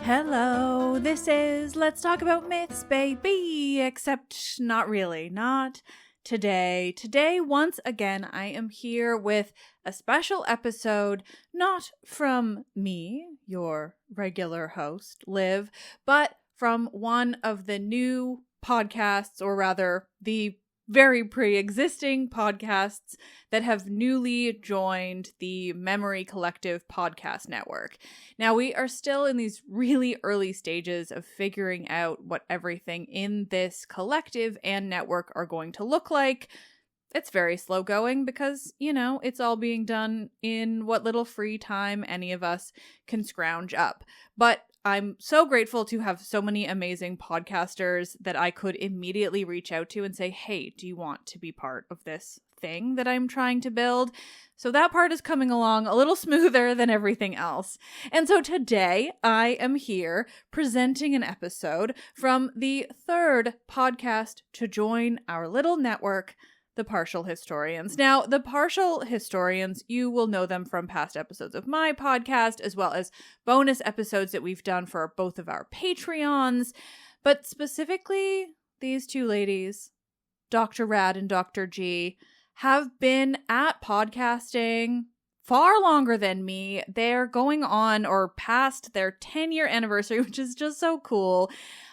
Hello, this is Let's Talk About Myths, baby, except not really, not today. Today, once again, I am here with a special episode, not from me, your regular host, Liv, but from one of the new podcasts, or rather, the very pre-existing podcasts that have newly joined the Memory Collective podcast network. Now, we are still in these really early stages of figuring out what everything in this collective and network are going to look like. It's very slow going because, it's all being done in what little free time any of us can scrounge up. But I'm so grateful to have so many amazing podcasters that I could immediately reach out to and say, hey, do you want to be part of this thing that I'm trying to build? So that part is coming along a little smoother than everything else. And so today I am here presenting an episode from the third podcast to join our little network, the Partial Historians. Now, the Partial Historians, you will know them from past episodes of my podcast, as well as bonus episodes that we've done for both of our Patreons. But specifically, these two ladies, Dr. Rad and Dr. G, have been at podcasting far longer than me. They're going on or past their 10-year anniversary, which is just so cool.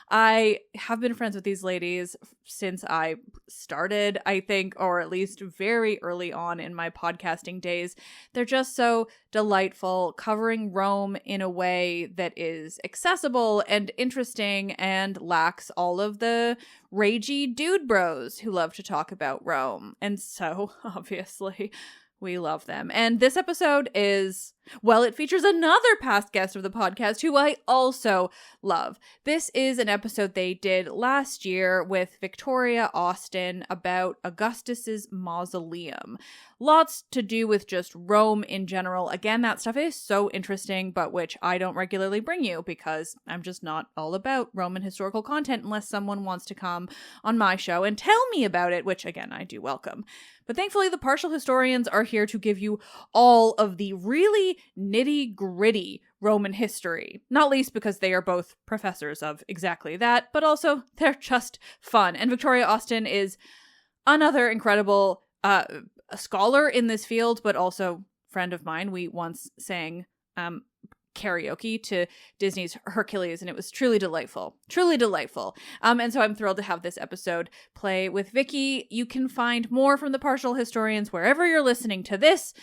I have been friends with these ladies since I started, I think, or at least very early on in my podcasting days. They're just so delightful, covering Rome in a way that is accessible and interesting and lacks all of the ragey dude bros who love to talk about Rome. And so, obviously, we love them. And this episode is, well, it features another past guest of the podcast who I also love. This is an episode they did last year with Victoria Austen about Augustus's Mausoleum. Lots to do with just Rome in general. Again, that stuff is so interesting, but which I don't regularly bring you because I'm just not all about Roman historical content unless someone wants to come on my show and tell me about it, which again, I do welcome. But thankfully, the Partial Historians are here to give you all of the really nitty-gritty Roman history, not least because they are both professors of exactly that, but also they're just fun. And Victoria Austen is another incredible scholar in this field, but also friend of mine. We once sang karaoke to Disney's Hercules, and it was truly delightful. And so I'm thrilled to have this episode play with Vicky. You can find more from the Partial Historians wherever you're listening to this.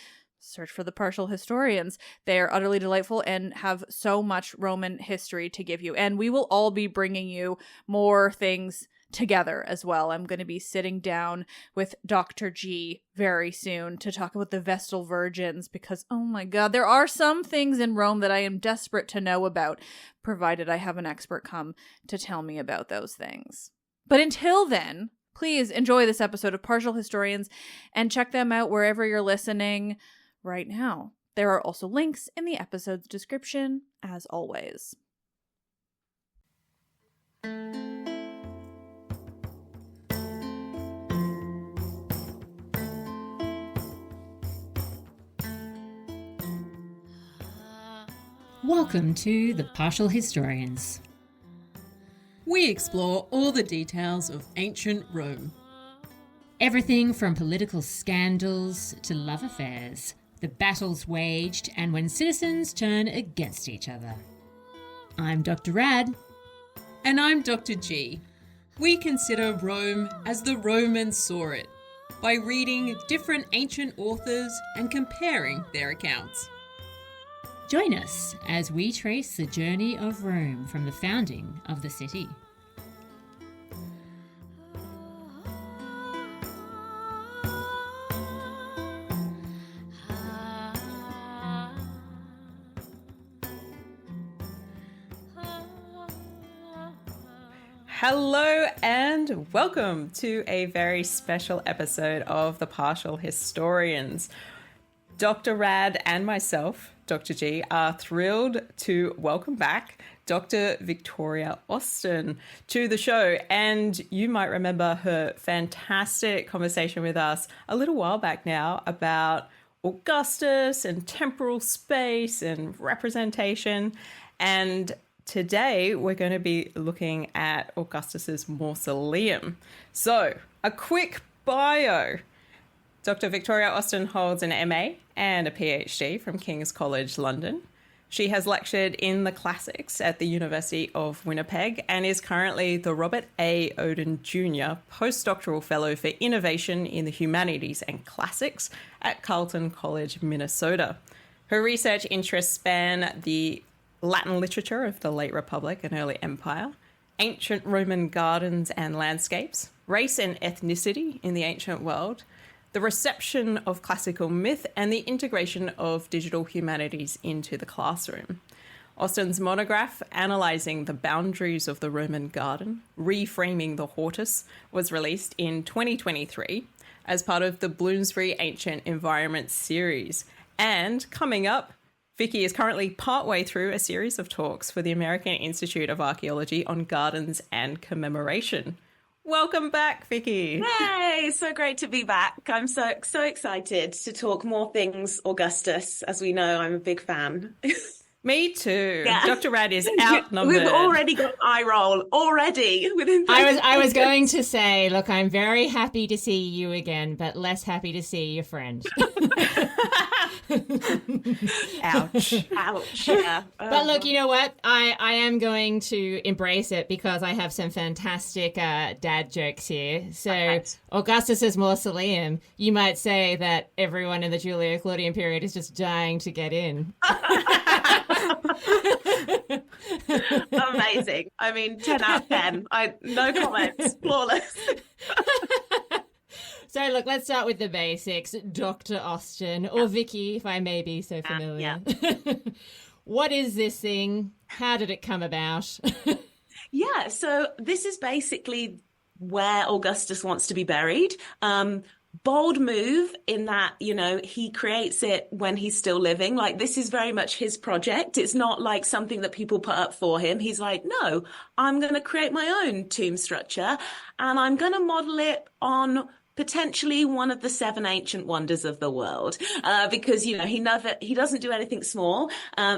Search for the Partial Historians. They are utterly delightful and have so much Roman history to give you. And we will all be bringing you more things together as well. I'm going to be sitting down with Dr. G very soon to talk about the Vestal Virgins because, oh my God, there are some things in Rome that I am desperate to know about, provided I have an expert come to tell me about those things. But until then, please enjoy this episode of Partial Historians and check them out wherever you're listening right now. There are also links in the episode's description, as always. Welcome to the Partial Historians. We explore all the details of ancient Rome. Everything from political scandals to love affairs, the battles waged, and when citizens turn against each other. I'm Dr. Rad. And I'm Dr. G. We consider Rome as the Romans saw it, by reading different ancient authors and comparing their accounts. Join us as we trace the journey of Rome from the founding of the city. Hello and welcome to a very special episode of The Partial Historians. Dr. Rad and myself, Dr. G, are thrilled to welcome back Dr. Victoria Austen to the show. And you might remember her fantastic conversation with us a little while back now about Augustus and temporal space and representation. And today we're going to be looking at Augustus's mausoleum. So, a quick bio. Dr. Victoria Austen holds an MA and a PhD from King's College London. She has lectured in the classics at the University of Winnipeg and is currently the Robert A. Oden Jr. Postdoctoral Fellow for Innovation in the Humanities and Classics at Carleton College, Minnesota. Her research interests span the Latin literature of the late Republic and early Empire, ancient Roman gardens and landscapes, race and ethnicity in the ancient world, the reception of classical myth, and the integration of digital humanities into the classroom. Austen's monograph, analysing the boundaries of the Roman garden, reframing the hortus, was released in 2023 as part of the Bloomsbury Ancient Environment series. And coming up, Vicky is currently partway through a series of talks for the American Institute of Archaeology on gardens and commemoration. Welcome back, Vicky. Yay! So great to be back. I'm so excited to talk more things Augustus. As we know, I'm a big fan. Me too. Yeah. Dr. Rad is outnumbered. We've already got eye roll already. Within I was going to say, look, I'm very happy to see you again, but less happy to see your friend. Ouch. Ouch. Yeah. But look, you know what? I am going to embrace it because I have some fantastic dad jokes here. So Perfect. Augustus's mausoleum, you might say that everyone in the Julio-Claudian period is just dying to get in. Amazing. I mean, 10 out of 10. No comments. Flawless. So look, let's start with the basics. Dr. Austen, or Vicky, if I may be so familiar. Yeah. What is this thing? How did it come about? Yeah, so this is basically where Augustus wants to be buried. Bold move in that, he creates it when he's still living. Like, this is very much his project. It's not like something that people put up for him. He's like, no, I'm going to create my own tomb structure and I'm going to model it on potentially one of the 7 ancient wonders of the world, because, he doesn't do anything small.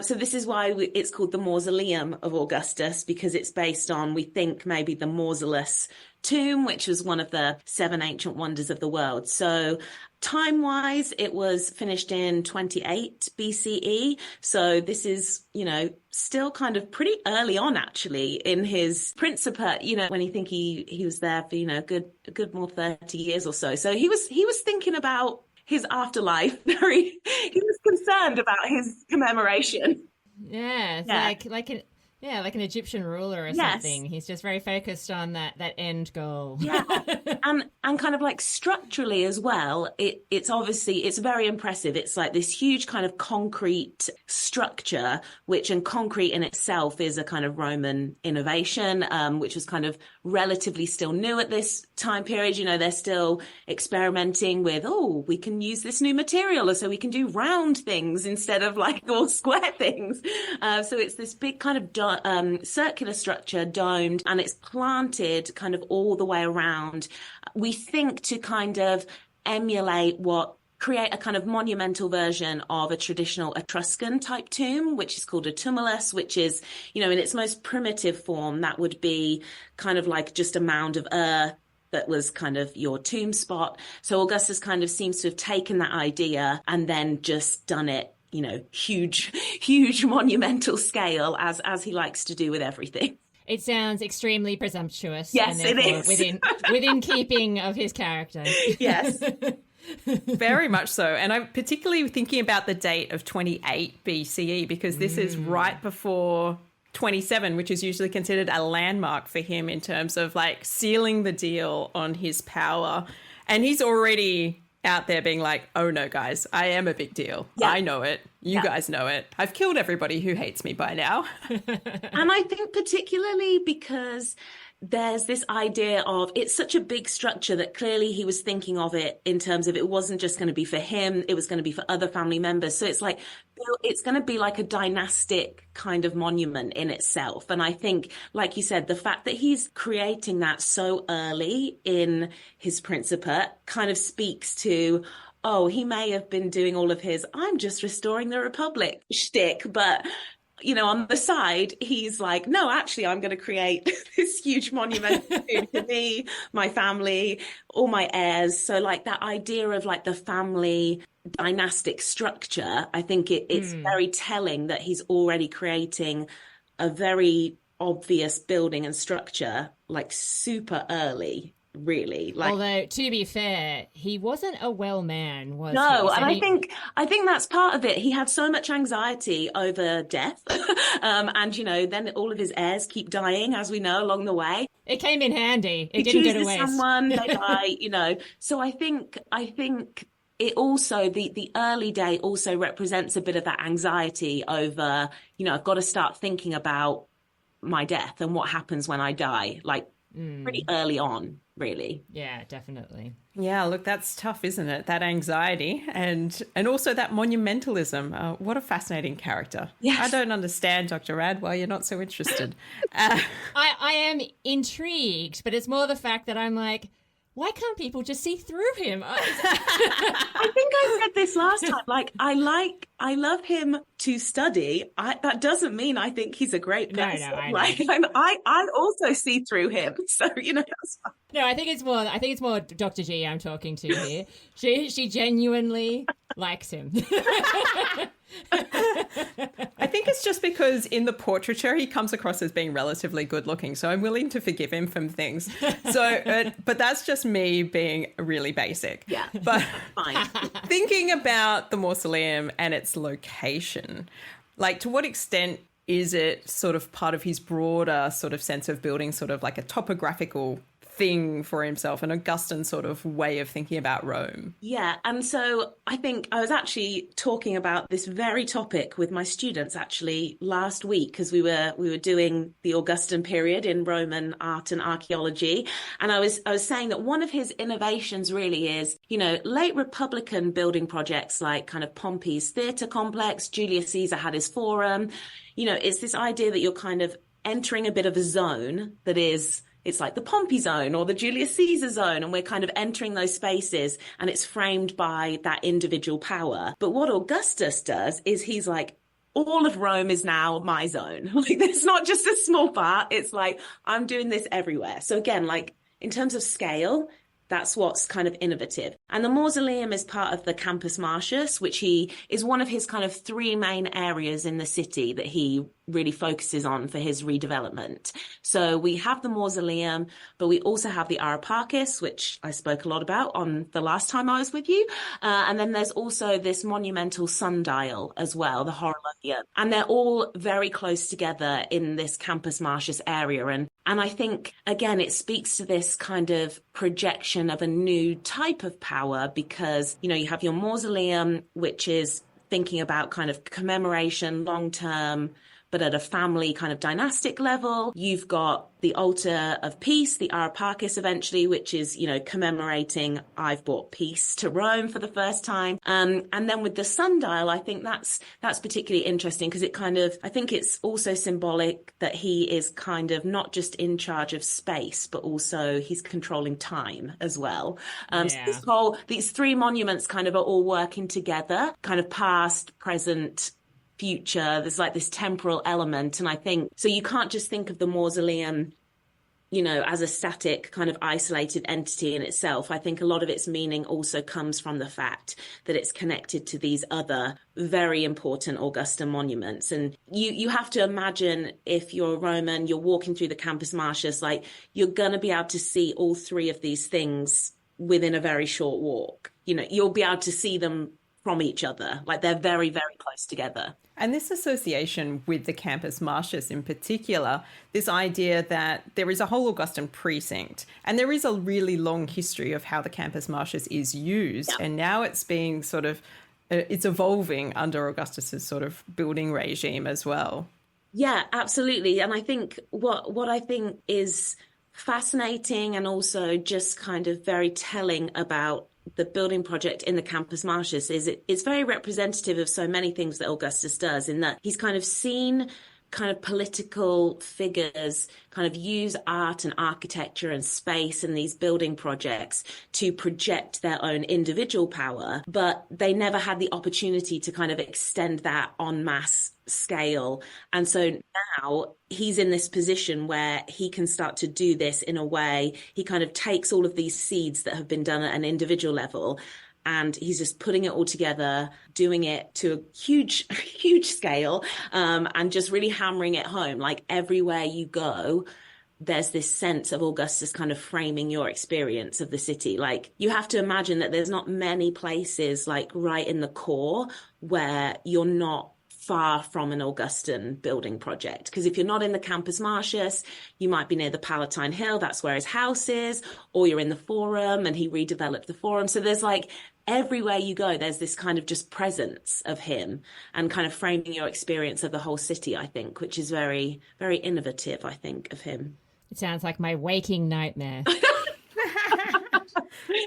So this is why it's called the Mausoleum of Augustus, because it's based on, we think, maybe the Mausolus tomb, which was one of the 7 ancient wonders of the world. So time-wise, it was finished in 28 BCE. So this is, still kind of pretty early on, actually, in his principate, when you think he was there for, a good more 30 years or so. So he was thinking about his afterlife. He was concerned about his commemoration. Yeah, it's like an Egyptian ruler or Yes. something. He's just very focused on that end goal. Yeah, and kind of like structurally as well, it's very impressive. It's like this huge kind of concrete structure, and concrete in itself is a kind of Roman innovation, which was kind of relatively still new at this time period. They're still experimenting with, we can use this new material, so we can do round things instead of like all square things. So it's this big kind of circular structure, domed, and it's planted kind of all the way around. We think to kind of create a kind of monumental version of a traditional Etruscan type tomb, which is called a tumulus, which is, in its most primitive form, that would be kind of like just a mound of earth that was kind of your tomb spot. So Augustus kind of seems to have taken that idea and then just done it, huge monumental scale, as he likes to do with everything. It sounds extremely presumptuous. Yes, and it is. within keeping of his character. Yes. Very much so. And I'm particularly thinking about the date of 28 BCE, because this is right before 27, which is usually considered a landmark for him in terms of like sealing the deal on his power. And he's already out there being like, oh no, guys, I am a big deal. Yeah. I know it. You guys know it. I've killed everybody who hates me by now. And I think particularly because there's this idea of it's such a big structure that clearly he was thinking of it in terms of it wasn't just going to be for him, it was going to be for other family members. So it's like, it's going to be like a dynastic kind of monument in itself. And I think, like you said, the fact that he's creating that so early in his Principate kind of speaks to, oh, he may have been doing all of his, I'm just restoring the Republic shtick, but on the side, he's like, no, actually, I'm going to create this huge monument to me, my family, all my heirs. So like that idea of like the family dynastic structure, I think it's very telling that he's already creating a very obvious building and structure like super early. Really, like, although to be fair, he wasn't a well man, was he? No, So and I think that's part of it. He had so much anxiety over death, and then all of his heirs keep dying, as we know, along the way. It came in handy. It He didn't go to chooses waste. someone, they die. So I think it also the early day also represents a bit of that anxiety over I've got to start thinking about my death and what happens when I die, like pretty early on. Really. Yeah, definitely. Yeah, look, that's tough, isn't it? That anxiety and also that monumentalism. What a fascinating character. Yes. I don't understand, Dr. Rad, why you're not so interested. I am intrigued, but it's more the fact that I'm like, why can't people just see through him? I think I said this last time. Like, I love him to study. That doesn't mean I think he's a great person. No, I know. Like, I also see through him. So that's fine. No, I think it's more Dr. G I'm talking to here. She genuinely likes him. I think it's just because in the portraiture he comes across as being relatively good looking, so I'm willing to forgive him from things. So, but that's just me being really basic. Yeah, but fine. Thinking about the mausoleum and its location, like to what extent is it sort of part of his broader sort of sense of building sort of like a topographical thing for himself, an Augustan sort of way of thinking about Rome? Yeah, and so I think I was actually talking about this very topic with my students actually last week because we were doing the Augustan period in Roman art and archaeology, and I was saying that one of his innovations really is late Republican building projects like kind of Pompey's theatre complex, Julius Caesar had his forum. It's this idea that you're kind of entering a bit of a zone that is. It's like the Pompey zone or the Julius Caesar zone, and we're kind of entering those spaces and it's framed by that individual power. But what Augustus does is he's like, all of Rome is now my zone. Like, it's not just a small part. It's like, I'm doing this everywhere. So again, like in terms of scale, that's what's kind of innovative. And the mausoleum is part of the Campus Martius, which is one of his kind of three main areas in the city that he really focuses on for his redevelopment. So we have the mausoleum, but we also have the Areopagus, which I spoke a lot about on the last time I was with you. And then there's also this monumental sundial as well, the Horologium. And they're all very close together in this Campus Martius area. And I think, again, it speaks to this kind of projection of a new type of power because, you have your mausoleum, which is thinking about kind of commemoration long term, but at a family kind of dynastic level. You've got the altar of peace, the Areopagus eventually, which is, commemorating I've brought peace to Rome for the first time. And then with the sundial, I think that's particularly interesting because I think it's also symbolic that he is kind of not just in charge of space, but also he's controlling time as well. So these three monuments kind of are all working together, kind of past, present, future. There's like this temporal element. And I think, so you can't just think of the mausoleum, as a static kind of isolated entity in itself. I think a lot of its meaning also comes from the fact that it's connected to these other very important Augustan monuments. And you have to imagine if you're Roman, you're walking through the Campus Martius, like you're going to be able to see all three of these things within a very short walk. You'll be able to see them from each other. Like they're very, very close together. And this association with the Campus Martius in particular, this idea that there is a whole Augustan precinct and there is a really long history of how the Campus Martius is used. Yeah. And now it's being sort of it's evolving under Augustus's sort of building regime as well. Yeah, absolutely. And I think what I think is fascinating and also just kind of very telling about the building project in the Campus Martius is it's very representative of so many things that Augustus does, in that he's kind of seen kind of political figures kind of use art and architecture and space and these building projects to project their own individual power, but they never had the opportunity to kind of extend that en masse scale. And so now he's in this position where he can start to do this in a way. He kind of takes all of these seeds that have been done at an individual level, and he's just putting it all together, doing it to a huge, huge scale, and just really hammering it home. Like everywhere you go, there's this sense of Augustus kind of framing your experience of the city. Like you have to imagine that there's not many places like right in the core where you're not far from an Augustan building project. Because if you're not in the Campus Martius, you might be near the Palatine Hill, that's where his house is, or you're in the Forum and he redeveloped the Forum. So there's like everywhere you go, there's this kind of just presence of him and kind of framing your experience of the whole city, I think, which is very, very innovative, I think, of him. It sounds like my waking nightmare.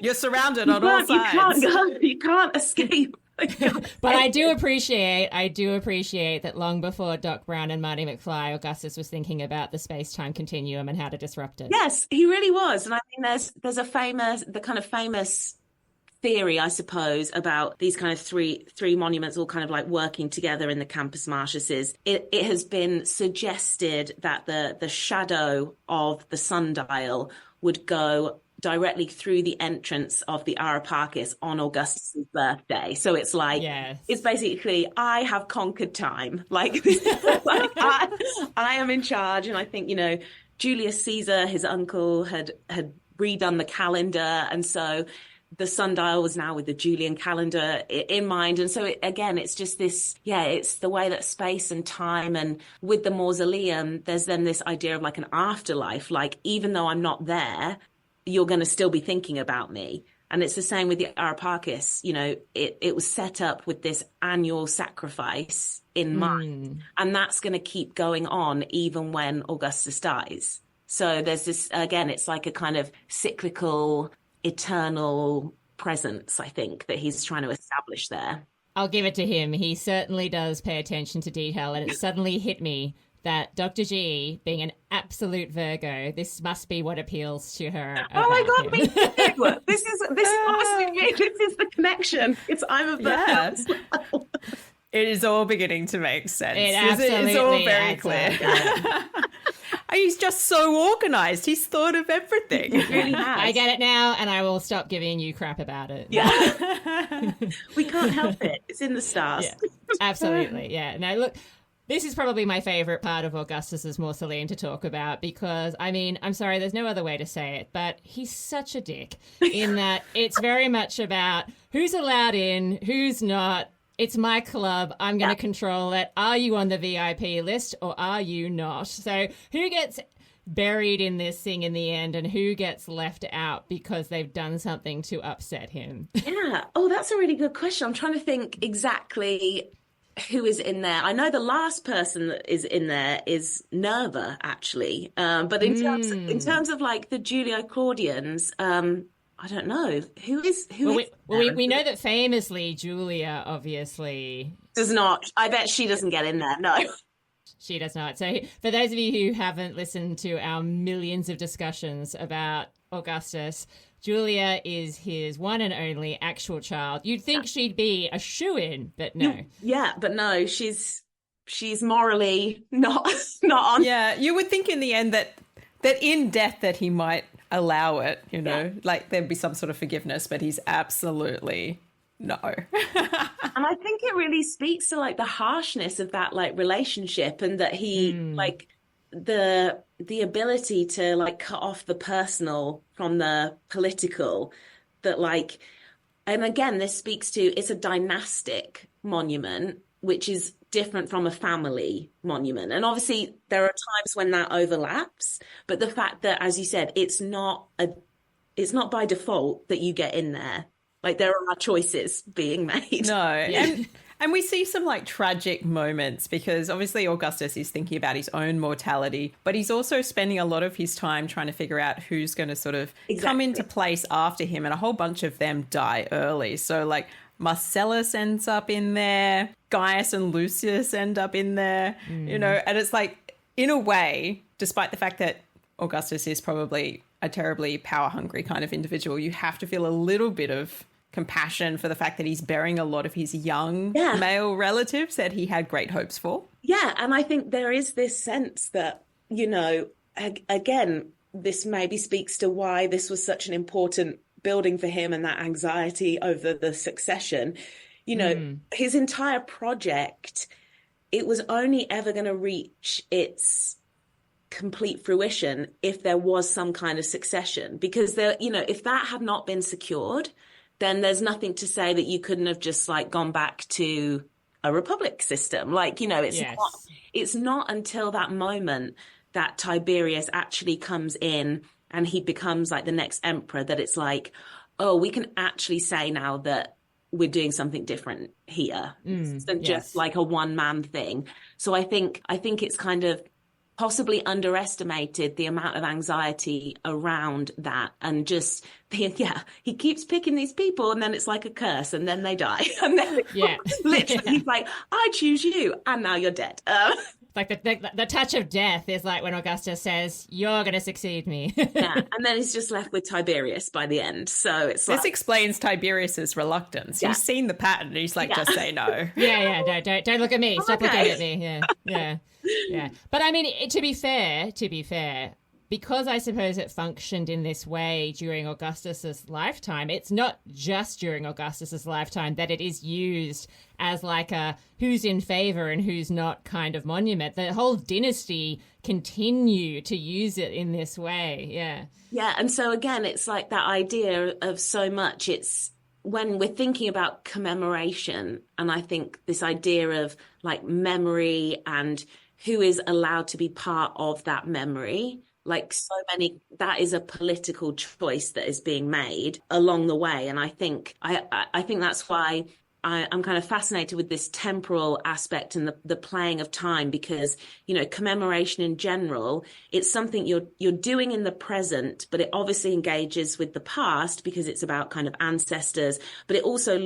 You're surrounded on all sides. You can't escape. But I do appreciate that long before Doc Brown and Marty McFly, Augustus was thinking about the space-time continuum and how to disrupt it. Yes, he really was. And I think there's a famous theory, I suppose, about these kind of three monuments all kind of like working together in the Campus Martius. It has been suggested that the shadow of the sundial would go directly through the entrance of the Areopagus on Augustus's birthday. So it's like, It's basically, I have conquered time. Like, like I am in charge. And I think, Julius Caesar, his uncle, had redone the calendar. And so the sundial was now with the Julian calendar in mind. And so it's just this, it's the way that space and time, and with the mausoleum, there's then this idea of like an afterlife. Like, even though I'm not there, you're going to still be thinking about me. And it's the same with the Areopagus. It was set up with this annual sacrifice in mind. And that's going to keep going on even when Augustus dies. So there's this, again, it's like a kind of cyclical, eternal presence, I think, that he's trying to establish there. I'll give it to him. He certainly does pay attention to detail. And it suddenly hit me that Dr. G, being an absolute Virgo, this must be what appeals to her. Oh my God, me too. This is honestly, this is the connection. I'm a Virgo. Yes. It is all beginning to make sense. It's all very clear. He's just so organised. He's thought of everything. He really has. I get it now, and I will stop giving you crap about it. Yeah. We can't help it. It's in the stars. Yeah, absolutely. Yeah. Now, look, this is probably my favourite part of Augustus's mausoleum to talk about because, I'm sorry, there's no other way to say it, but he's such a dick in that it's very much about who's allowed in, who's not. It's my club. I'm going to control it. Are you on the VIP list or are you not? So who gets buried in this thing in the end and who gets left out because they've done something to upset him? Yeah. Oh, that's a really good question. I'm trying to think exactly who is in there. I know the last person that is in there is Nerva, actually. But in terms of like the Julio Claudians, I don't know who is. We know that famously Julia obviously does not. I bet she doesn't get in there. No, she does not. So for those of you who haven't listened to our millions of discussions about Augustus, Julia is his one and only actual child. You'd think she'd be a shoo-in, but no. Yeah, but no, she's morally not on. Yeah, you would think in the end that in death that he might allow it, like there'd be some sort of forgiveness, but he's absolutely no. And I think it really speaks to like the harshness of that like relationship, and that he like the ability to like cut off the personal from the political, that like, and again, this speaks to, it's a dynastic monument, which is different from a family monument. And obviously there are times when that overlaps, but the fact that, as you said, it's not by default that you get in there. Like there are choices being made. No. And we see some like tragic moments because obviously Augustus is thinking about his own mortality, but he's also spending a lot of his time trying to figure out who's going to sort of come into place after him. And a whole bunch of them die early. So like Marcellus ends up in there, Gaius and Lucius end up in there, you know, and it's like, in a way, despite the fact that Augustus is probably a terribly power-hungry kind of individual, you have to feel a little bit of compassion for the fact that he's burying a lot of his young male relatives that he had great hopes for. Yeah, and I think there is this sense that, you know, again, this maybe speaks to why this was such an important building for him and that anxiety over the succession. You know, his entire project, it was only ever going to reach its complete fruition if there was some kind of succession, because there, you know, if that had not been secured, then there's nothing to say that you couldn't have just like gone back to a republic system. Like, you know, it's not until that moment that Tiberius actually comes in and he becomes like the next emperor that it's like, oh, we can actually say now that we're doing something different here than just like a one-man thing. So I think it's kind of possibly underestimated the amount of anxiety around that, and just he keeps picking these people and then it's like a curse and then they die and then literally he's like, I choose you and now you're dead. Like the touch of death is like when Augustus says, you're going to succeed me. And then he's just left with Tiberius by the end. So it's this explains Tiberius's reluctance. He's seen the pattern. Don't say no. Don't look at me. Stop looking at me. Yeah. But I mean, to be fair, because I suppose it functioned in this way during Augustus's lifetime, it's not just during Augustus's lifetime that it is used as like a who's in favor and who's not kind of monument. The whole dynasty continue to use it in this way. Yeah. And so again, it's like that idea of so much. It's when we're thinking about commemoration, and I think this idea of like memory and who is allowed to be part of that memory, like so many, that is a political choice that is being made along the way. And I think that's why I'm kind of fascinated with this temporal aspect and the playing of time, because, you know, commemoration in general, it's something you're doing in the present, but it obviously engages with the past because it's about kind of ancestors, but it also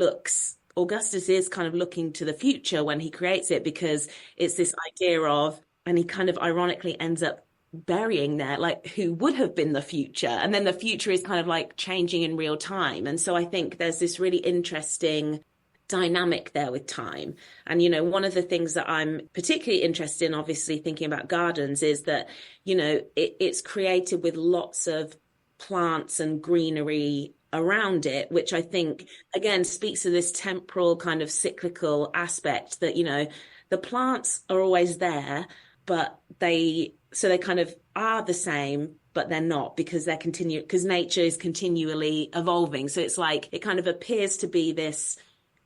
Augustus is kind of looking to the future when he creates it, because it's this idea of, and he kind of ironically ends up burying there, like who would have been the future. And then the future is kind of like changing in real time. And so I think there's this really interesting dynamic there with time. And, you know, one of the things that I'm particularly interested in, obviously thinking about gardens, is that, you know, it's created with lots of plants and greenery around it, which I think, again, speaks to this temporal kind of cyclical aspect that, you know, the plants are always there, but they kind of are the same, but they're not, because because nature is continually evolving. So it's like, it kind of appears to be this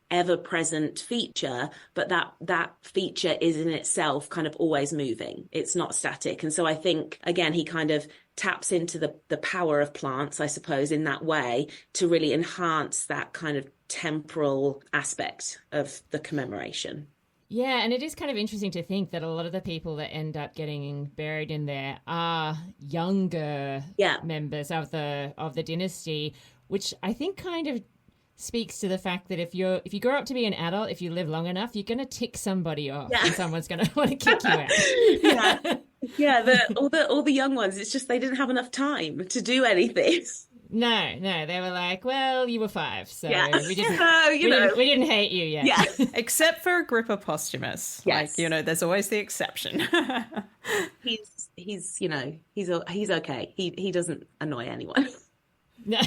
ever-present feature, but that feature is in itself kind of always moving. It's not static. And so I think, again, he kind of taps into the power of plants, I suppose, in that way, to really enhance that kind of temporal aspect of the commemoration. Yeah, and it is kind of interesting to think that a lot of the people that end up getting buried in there are younger members of the dynasty, which I think kind of speaks to the fact that if you grow up to be an adult, if you live long enough, you're going to tick somebody off and someone's going to want to kick you out. All the young ones, it's just they didn't have enough time to do anything. No, they were like, well, you were 5, so we didn't hate you yet. Yeah. Except for Agrippa Posthumus. Yes. Like, you know, there's always the exception. he's okay. He doesn't annoy anyone. No.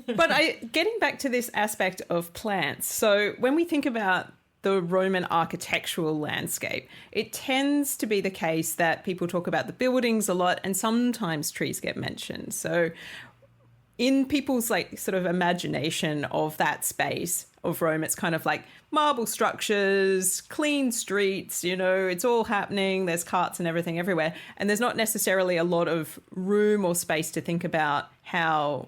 But getting back to this aspect of plants, so when we think about the Roman architectural landscape, it tends to be the case that people talk about the buildings a lot, and sometimes trees get mentioned. So in people's like sort of imagination of that space of Rome, it's kind of like marble structures, clean streets, you know, it's all happening. There's carts and everything everywhere. And there's not necessarily a lot of room or space to think about how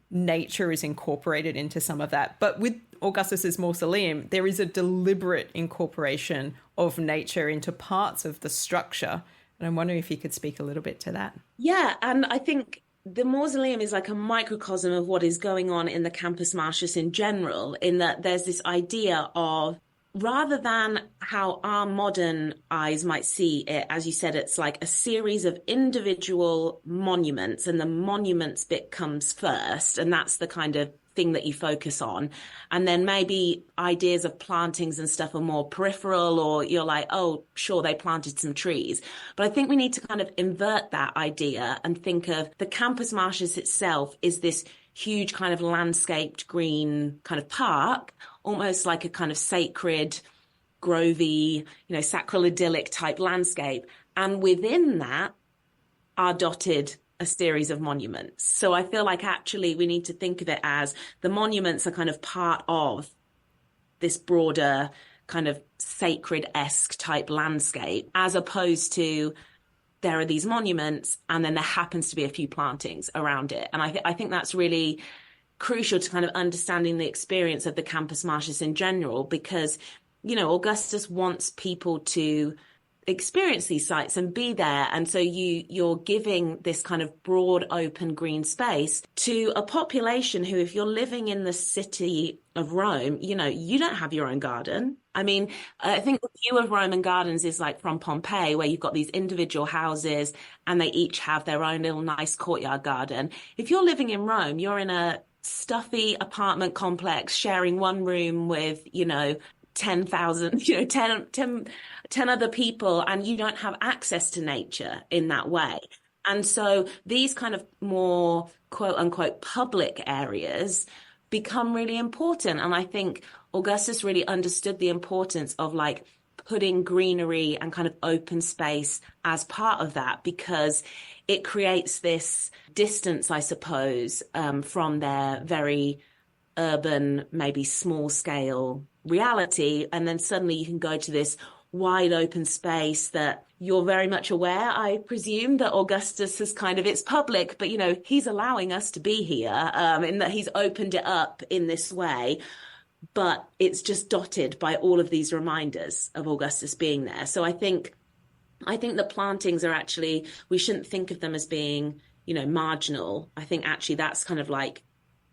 nature is incorporated into some of that. But with Augustus's mausoleum, there is a deliberate incorporation of nature into parts of the structure. And I'm wondering if you could speak a little bit to that. Yeah, and I think the mausoleum is like a microcosm of what is going on in the Campus Martius in general, in that there's this idea of, rather than how our modern eyes might see it, as you said, it's like a series of individual monuments, and the monuments bit comes first, and that's the kind of thing that you focus on. And then maybe ideas of plantings and stuff are more peripheral, or you're like, oh, sure, they planted some trees. But I think we need to kind of invert that idea and think of the Campus Martius itself is this huge kind of landscaped green kind of park, almost like a kind of sacred, grovey, sacral idyllic type landscape. And within that are dotted a series of monuments. So I feel like actually we need to think of it as the monuments are kind of part of this broader kind of sacred-esque type landscape, as opposed to there are these monuments and then there happens to be a few plantings around it. And I think that's really crucial to kind of understanding the experience of the Campus Martius in general, because, Augustus wants people to experience these sites and be there. And so you're giving this kind of broad open green space to a population who, if you're living in the city of Rome, you don't have your own garden. I mean, I think the view of Roman gardens is like from Pompeii, where you've got these individual houses and they each have their own little nice courtyard garden. If you're living in Rome, you're in a stuffy apartment complex sharing one room with, 10,000, 10 other people, and you don't have access to nature in that way. And so these kind of more quote unquote public areas become really important. And I think Augustus really understood the importance of like putting greenery and kind of open space as part of that, because it creates this distance, I suppose, from their very urban, maybe small scale reality. And then suddenly you can go to this wide open space that you're very much aware, I presume, that Augustus has kind of, it's public, but, he's allowing us to be here, in that he's opened it up in this way. But it's just dotted by all of these reminders of Augustus being there. So I think the plantings are actually, we shouldn't think of them as being, marginal. I think actually that's kind of like,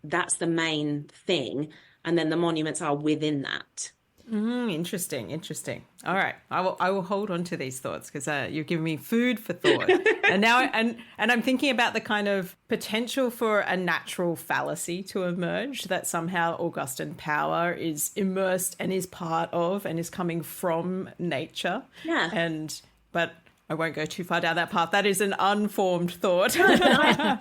that's the main thing. And then the monuments are within that. Interesting. All right, I will hold on to these thoughts, because you're giving me food for thought. And now, and I'm thinking about the kind of potential for a natural fallacy to emerge, that somehow Augustan power is immersed and is part of and is coming from nature. Yeah. But I won't go too far down that path. That is an unformed thought.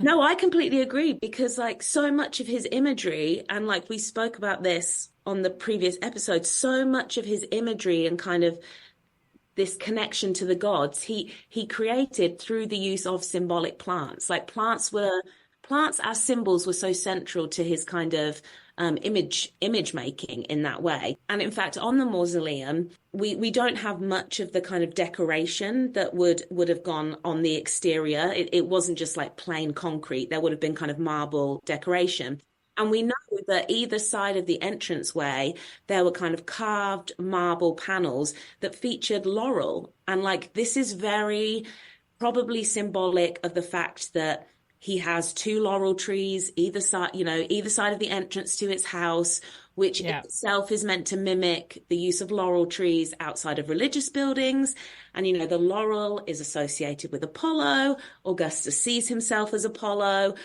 No, I completely agree, because like so much of his imagery, and like we spoke about this on the previous episode, so much of his imagery and kind of this connection to the gods, he created through the use of symbolic plants. Like plants as symbols were so central to his kind of image making in that way. And in fact, on the mausoleum, we don't have much of the kind of decoration that would have gone on the exterior. It wasn't just like plain concrete. There would have been kind of marble decoration. And we know that either side of the entranceway, there were kind of carved marble panels that featured laurel. And like, this is very probably symbolic of the fact that he has two laurel trees either side of the entrance to his house, which itself is meant to mimic the use of laurel trees outside of religious buildings. And, the laurel is associated with Apollo. Augustus sees himself as Apollo.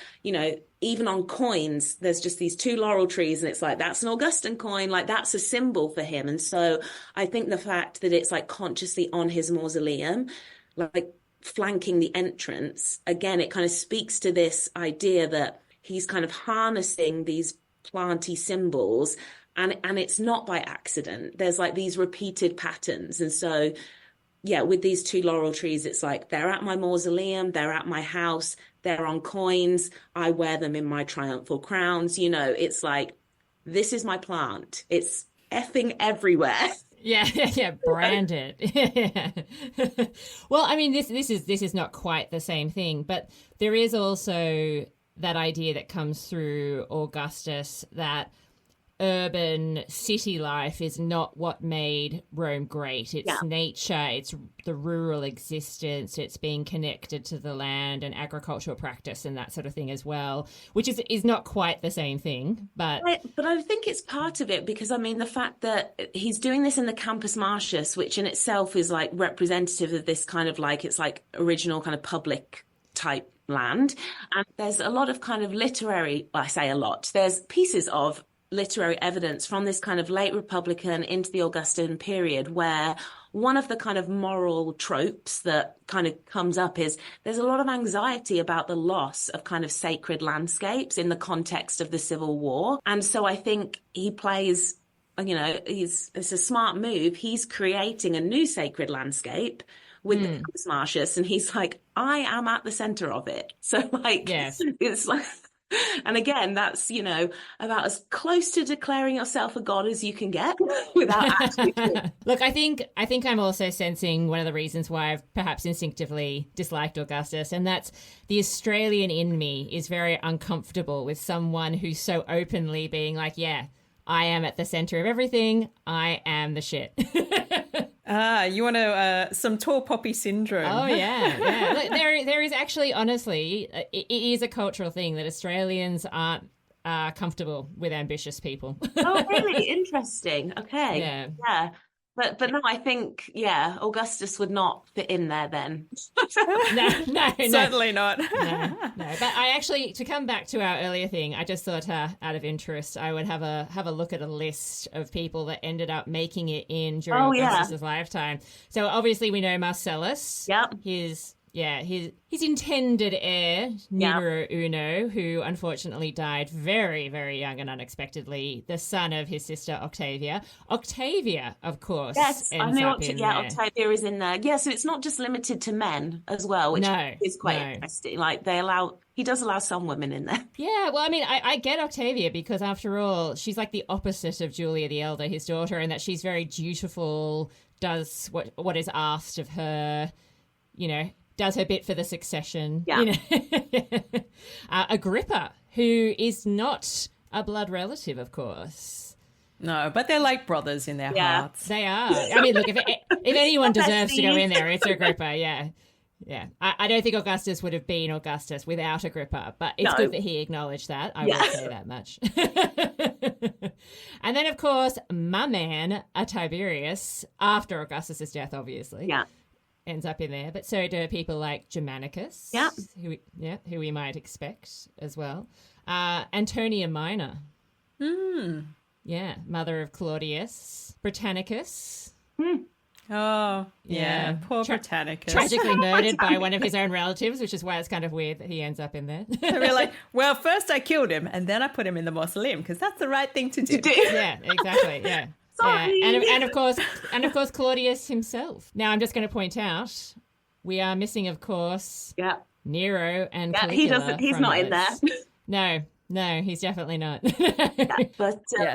Even on coins, there's just these two laurel trees, and it's like, that's an Augustan coin. Like, that's a symbol for him. And so I think the fact that it's like consciously on his mausoleum, like flanking the entrance, again, it kind of speaks to this idea that he's kind of harnessing these planty symbols, and it's not by accident. There's like these repeated patterns. And so, yeah, with these two laurel trees, it's like, they're at my mausoleum, they're at my house, they're on coins, I wear them in my triumphal crowns. It's like, this is my plant. It's effing everywhere. Yeah, branded. Well, I mean, this is not quite the same thing, but there is also that idea that comes through Augustus that urban city life is not what made Rome great. It's nature, it's the rural existence, it's being connected to the land and agricultural practice and that sort of thing as well, which is not quite the same thing. But I think it's part of it because, I mean, the fact that he's doing this in the Campus Martius, which in itself is like representative of this kind of like, it's like original kind of public type land. And there's a lot of kind of literary, I say a lot, there's pieces of literary evidence from this kind of late Republican into the Augustan period where one of the kind of moral tropes that kind of comes up is there's a lot of anxiety about the loss of kind of sacred landscapes in the context of the Civil War. And so I think he plays, you know, it's a smart move. He's creating a new sacred landscape with the Campus Martius, and he's like, I am at the center of it. So like, it's like, and again, that's, you know, about as close to declaring yourself a god as you can get without actually. Look, I think I'm also sensing one of the reasons why I've perhaps instinctively disliked Augustus, and that's the Australian in me is very uncomfortable with someone who's so openly being like, yeah, I am at the center of everything. I am the shit. You want to some tall poppy syndrome. Oh, yeah. Look, there is actually, honestly, it is a cultural thing that Australians aren't comfortable with ambitious people. Oh, really? Interesting. Okay. Yeah. But no, I think, Augustus would not fit in there then. No. Certainly not. No. But I actually, to come back to our earlier thing, I just thought out of interest, I would have a look at a list of people that ended up making it in during Augustus's lifetime. So obviously we know Marcellus. Yep. His intended heir, Nero Uno, who unfortunately died very, very young and unexpectedly, the son of his sister Octavia. Octavia, of course, ends up in there. Octavia is in there. Yeah, so it's not just limited to men as well, which is quite interesting. Like he does allow some women in there. Yeah, well, I mean, I get Octavia because after all, she's like the opposite of Julia the Elder, his daughter, and that she's very dutiful, does what is asked of her, you know, does her bit for the succession. Yeah. You know? Agrippa, who is not a blood relative, of course. No, but they're like brothers in their hearts. They are. I mean, look, if anyone deserves to go in there, it's Agrippa, yeah. Yeah. I don't think Augustus would have been Augustus without Agrippa, but it's good that he acknowledged that. I will say that much. And then, of course, my man, Tiberius, after Augustus's death, obviously. Yeah. Ends up in there, but so do people like Germanicus, who we might expect as well. Antonia Minor, mother of Claudius. Britannicus. Oh, yeah, poor Britannicus. Tragically murdered by one of his own relatives, which is why it's kind of weird that he ends up in there. We're like, well, first I killed him, and then I put him in the mausoleum because that's the right thing to do. Yeah, exactly. Yeah. Yeah. And of course, Claudius himself. Now, I'm just going to point out we are missing, of course, Nero and Caligula. He's not in there. No, he's definitely not.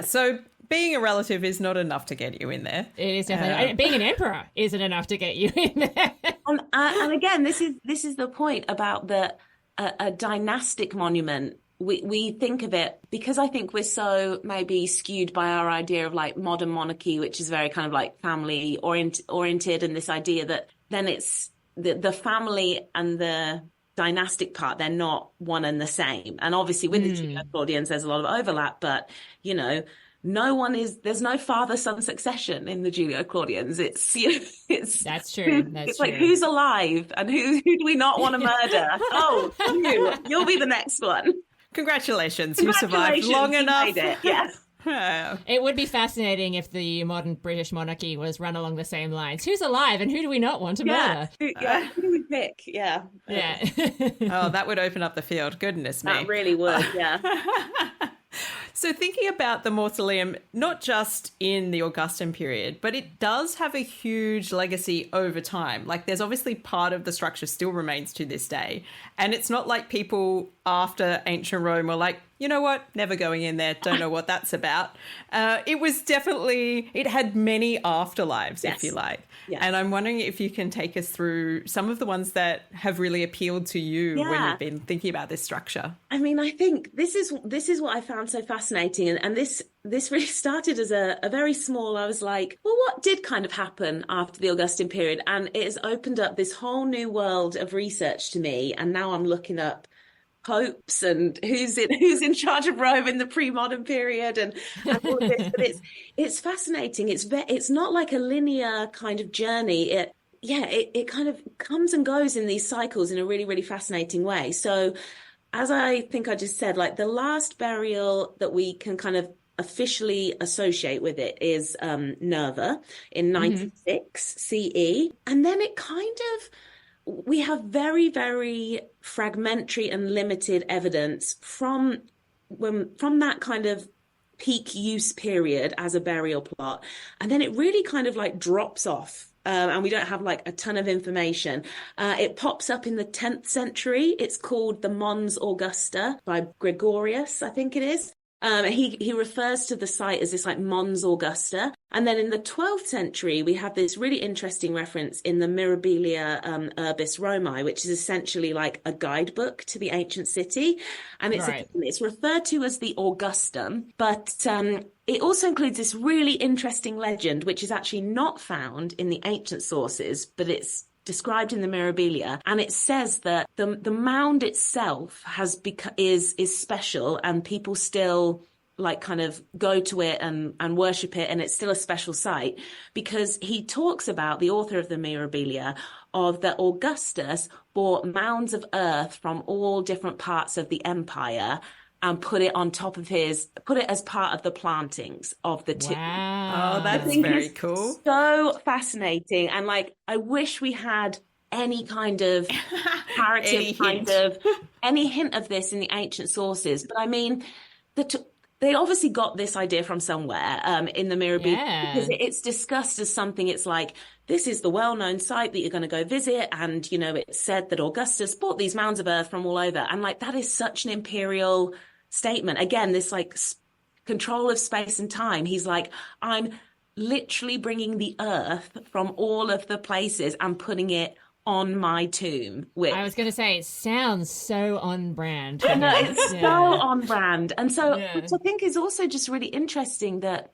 So being a relative is not enough to get you in there. It is definitely. Being an emperor isn't enough to get you in there. And again, this is the point about a dynastic monument. We think of it because I think we're so maybe skewed by our idea of like modern monarchy, which is very kind of like family oriented, and this idea that then it's the family and the dynastic part, they're not one and the same. And obviously with the Julio-Claudians, there's a lot of overlap, but you know, there's no father-son succession in the Julio-Claudians. That's true. It's like, who's alive and who do we not want to murder? Oh, you'll be the next one. Congratulations, you survived long enough. Made it. Yes. It would be fascinating if the modern British monarchy was run along the same lines. Who's alive and who do we not want to murder? Who do we pick? Yeah. Oh, that would open up the field. Goodness me. That really would, yeah. So thinking about the mausoleum, not just in the Augustan period, but it does have a huge legacy over time. Like there's obviously part of the structure still remains to this day. And it's not like people after ancient Rome were like, you know what, never going in there, don't know what that's about. It was definitely, it had many afterlives, if you like. Yeah. And I'm wondering if you can take us through some of the ones that have really appealed to you when you've been thinking about this structure. I mean, I think this is what I found so fascinating. And this really started as a very small, I was like, well, what did kind of happen after the Augustan period? And it has opened up this whole new world of research to me. And now I'm looking up popes and who's in charge of Rome in the pre-modern period and all of this. But it's fascinating. It's not like a linear kind of journey. It kind of comes and goes in these cycles in a really, really fascinating way. So as I think I just said, like the last burial that we can kind of officially associate with it is Nerva in 96 CE. And then it kind of, we have very, very fragmentary and limited evidence from that kind of peak use period as a burial plot. And then it really kind of like drops off. And we don't have like a ton of information. It pops up in the 10th century. It's called the Mons Augusta by Gregorius, I think it is. He refers to the site as this like Mons Augusta. And then in the 12th century, we have this really interesting reference in the Mirabilia Urbis Romae, which is essentially like a guidebook to the ancient city. And it's referred to as the Augustum, but it also includes this really interesting legend, which is actually not found in the ancient sources, but it's described in the Mirabilia, and it says that the mound itself is special, and people still like kind of go to it and worship it, and it's still a special site because he talks about, the author of the Mirabilia, of that Augustus bought mounds of earth from all different parts of the empire and put it as part of the plantings of the tomb. Wow. Oh, that's very cool. So fascinating. And like, I wish we had any kind of narrative, any hint of this in the ancient sources. But I mean, they obviously got this idea from somewhere in the Mirabilia, because it's discussed as something, it's like, this is the well-known site that you're going to go visit. And, you know, it's said that Augustus bought these mounds of earth from all over. And like, that is such an imperial statement. Again, this like control of space and time. He's like, I'm literally bringing the earth from all of the places and putting it on my tomb. I was going to say, it sounds so on brand. I know, it's so on brand. And so which I think is also just really interesting that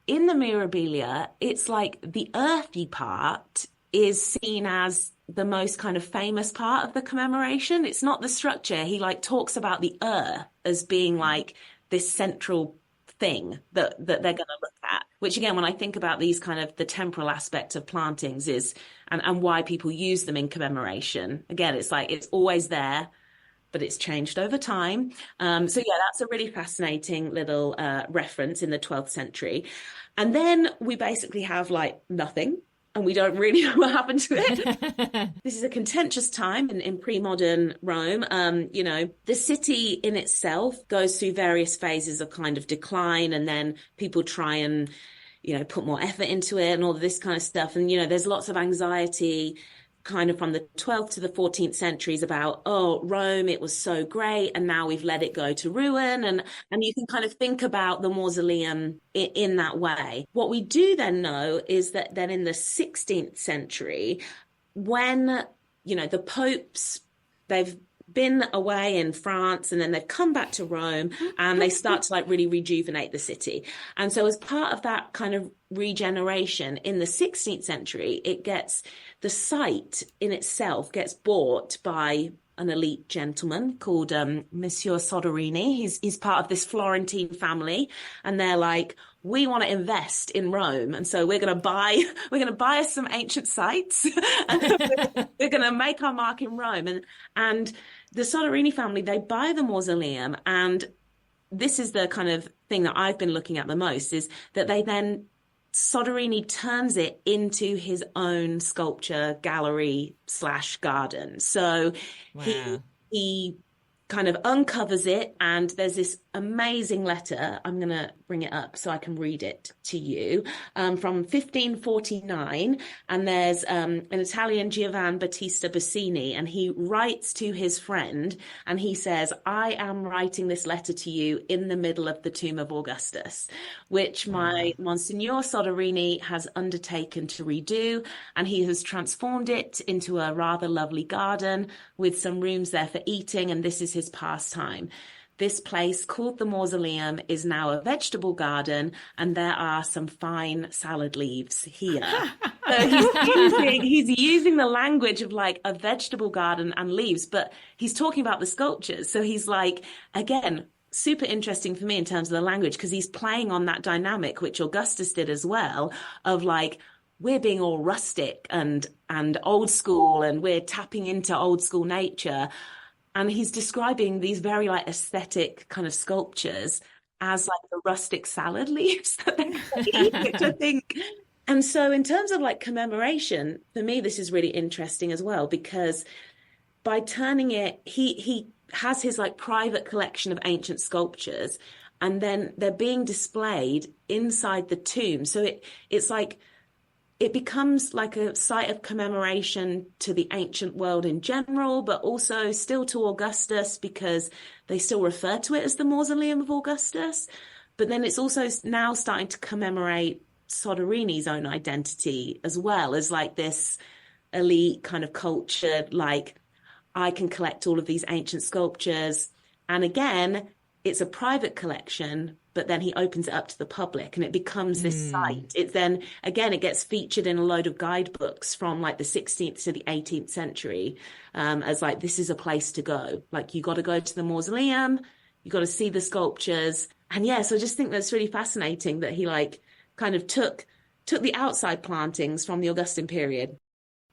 in the Mirabilia, it's like the earthy part is seen as the most kind of famous part of the commemoration. It's not the structure. He like talks about the earth as being like this central thing that they're going to look at, which again, when I think about these kind of the temporal aspect of plantings is, and why people use them in commemoration, again, it's like, it's always there, but it's changed over time. So yeah, that's a really fascinating little reference in the 12th century. And then we basically have like nothing, and we don't really know what happened to it. This is a contentious time in pre-modern Rome. You know, the city in itself goes through various phases of kind of decline, and then people try and, you know, put more effort into it and all this kind of stuff. And, you know, there's lots of anxiety kind of from the 12th to the 14th centuries about, oh, Rome, it was so great, and now we've let it go to ruin. And you can kind of think about the mausoleum in that way. What we do then know is that then in the 16th century, when, you know, the popes, they've been away in France and then they've come back to Rome, and they start to like really rejuvenate the city. And so as part of that kind of regeneration in the 16th century, the site in itself gets bought by an elite gentleman called Monsieur Soderini. He's part of this Florentine family, and they're like, we want to invest in Rome, and so we're going to buy us some ancient sites, and we're going to make our mark in Rome. And the Soderini family, they buy the mausoleum, and this is the kind of thing that I've been looking at the most, is that Soderini turns it into his own sculpture gallery / garden. So he kind of uncovers it, and there's this amazing letter. I'm going to bring it up so I can read it to you, from 1549. And there's an Italian, Giovanni Battista Bassini, and he writes to his friend, and he says, I am writing this letter to you in the middle of the tomb of Augustus, which my Monsignor Soderini has undertaken to redo, and he has transformed it into a rather lovely garden with some rooms there for eating, and this is his pastime. This place, called the Mausoleum, is now a vegetable garden, and there are some fine salad leaves here. So he's using the language of like a vegetable garden and leaves, but he's talking about the sculptures. So he's like, again, super interesting for me in terms of the language, because he's playing on that dynamic, which Augustus did as well, of like, we're being all rustic and old school, and we're tapping into old school nature. And he's describing these very like aesthetic kind of sculptures as like the rustic salad leaves that they eat, which I think. And so in terms of like commemoration, for me, this is really interesting as well, because by turning it, he has his like private collection of ancient sculptures, and then they're being displayed inside the tomb. So it's like, it becomes like a site of commemoration to the ancient world in general, but also still to Augustus, because they still refer to it as the Mausoleum of Augustus. But then it's also now starting to commemorate Soderini's own identity as well, as like this elite kind of culture, like, I can collect all of these ancient sculptures. And again, it's a private collection, but then he opens it up to the public, and it becomes this site. It then, again, it gets featured in a load of guidebooks from like the 16th to the 18th century, as like, this is a place to go. Like, you got to go to the mausoleum, you got to see the sculptures. And yeah, so I just think that's really fascinating that he like kind of took the outside plantings from the Augustan period.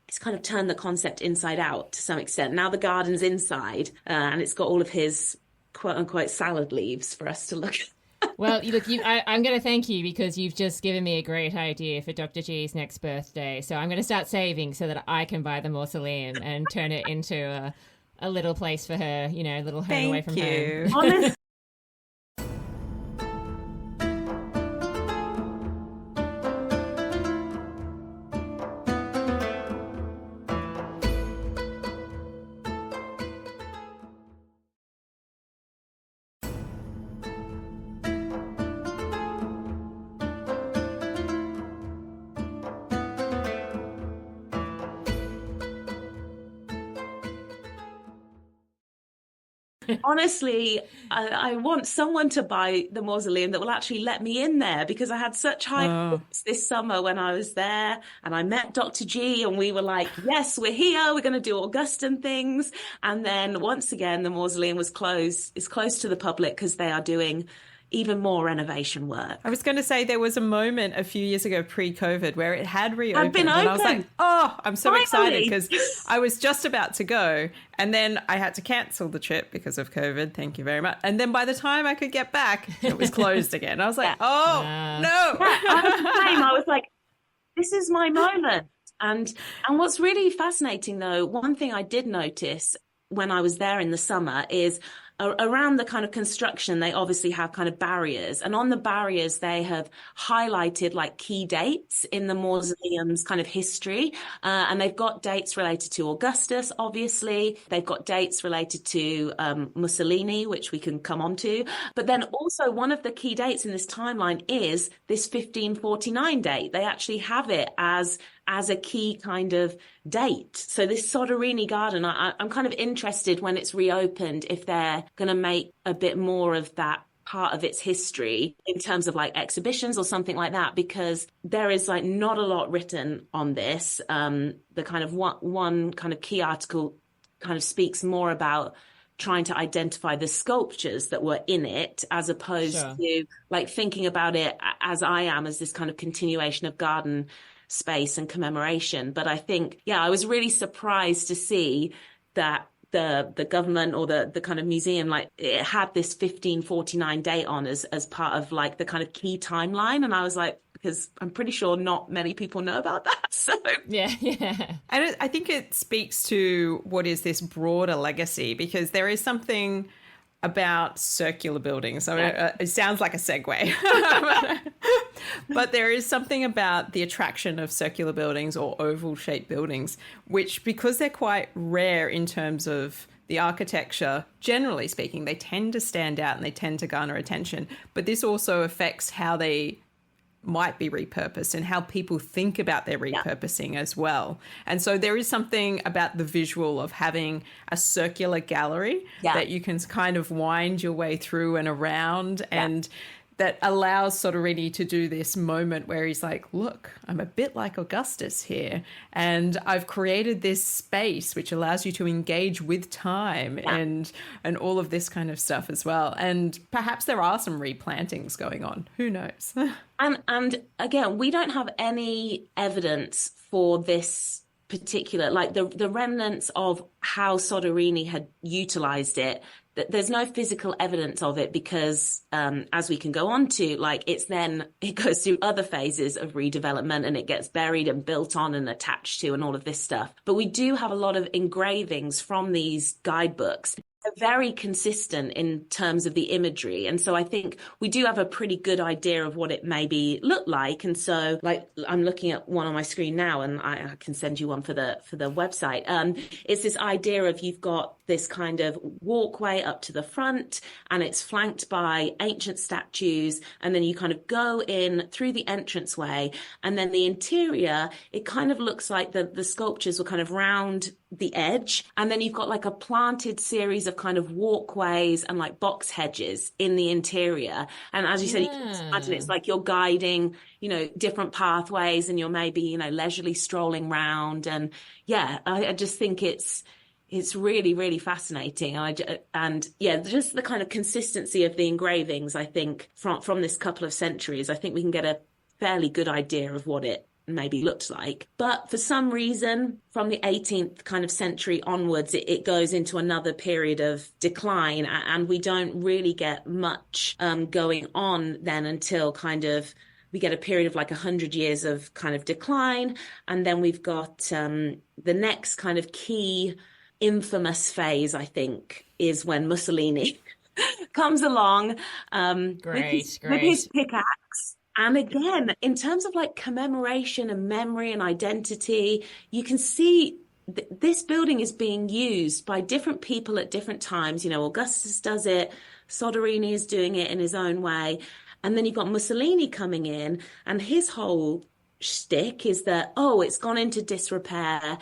He's kind of turned the concept inside out to some extent. Now the garden's inside, and it's got all of his quote unquote salad leaves for us to look at. Well, look, I'm going to thank you, because you've just given me a great idea for Dr. G's next birthday. So I'm going to start saving so that I can buy the mausoleum and turn it into a little place for her, you know, a little home away from home. Honestly, I want someone to buy the mausoleum that will actually let me in there, because I had such high hopes this summer when I was there, and I met Dr. G, and we were like, yes, we're here, we're going to do Augustan things. And then once again, the mausoleum was closed. It's closed to the public because they are doing even more renovation work. I was going to say there was a moment a few years ago pre-COVID where it had reopened. And I was like, oh, I'm so excited, Finally. because I was just about to go, and then I had to cancel the trip because of COVID. Thank you very much. And then by the time I could get back, it was closed again. I was like, oh, no. I was the same. I was like, this is my moment. And what's really fascinating, though, one thing I did notice when I was there in the summer is around the kind of construction, they obviously have kind of barriers. And on the barriers, they have highlighted like key dates in the mausoleum's kind of history. And they've got dates related to Augustus, obviously. They've got dates related to Mussolini, which we can come on to. But then also one of the key dates in this timeline is this 1549 date. They actually have it as a key kind of date. So this Soderini garden, I'm kind of interested when it's reopened if they're going to make a bit more of that part of its history in terms of like exhibitions or something like that, because there is like not a lot written on this. The kind of one kind of key article kind of speaks more about trying to identify the sculptures that were in it, as opposed to like thinking about it as I am, as this kind of continuation of garden space and commemoration. But I think, I was really surprised to see that the government or the kind of museum, like it had this 1549 date on as part of like the kind of key timeline. And I was like, because I'm pretty sure not many people know about that. So Yeah. And I think it speaks to what is this broader legacy, because there is something about circular buildings. So it sounds like a segue. But there is something about the attraction of circular buildings or oval-shaped buildings, which, because they're quite rare in terms of the architecture, generally speaking, they tend to stand out and they tend to garner attention. But this also affects how they might be repurposed and how people think about their repurposing as well. And so there is something about the visual of having a circular gallery that you can kind of wind your way through and around, and that allows Soderini to do this moment where he's like, look, I'm a bit like Augustus here, and I've created this space which allows you to engage with time and all of this kind of stuff as well. And perhaps there are some replantings going on. Who knows? And again, we don't have any evidence for this particular, like the remnants of how Soderini had utilized it. There's no physical evidence of it because, as we can go on to, like, it goes through other phases of redevelopment and it gets buried and built on and attached to and all of this stuff. But we do have a lot of engravings from these guidebooks. They're very consistent in terms of the imagery. And so I think we do have a pretty good idea of what it maybe look like. And so, like, I'm looking at one on my screen now, and I can send you one for the website. It's this idea of, you've got this kind of walkway up to the front, and it's flanked by ancient statues, and then you kind of go in through the entranceway, and then the interior, it kind of looks like the sculptures were kind of round the edge, and then you've got like a planted series of kind of walkways and like box hedges in the interior. And as you said, you can imagine it's like you're guiding, different pathways, and you're maybe, leisurely strolling round. And I just think it's really, really fascinating. And just the kind of consistency of the engravings, I think, from this couple of centuries, I think we can get a fairly good idea of what it maybe looked like. But for some reason, from the 18th kind of century onwards, it goes into another period of decline, and we don't really get much going on then until kind of we get a period of like 100 years of kind of decline. And then we've got the next kind of key infamous phase, I think, is when Mussolini comes along with his pickaxe. And again, in terms of like commemoration and memory and identity, you can see this building is being used by different people at different times. Augustus does it, Soderini is doing it in his own way. And then you've got Mussolini coming in, and his whole shtick is that, it's gone into disrepair.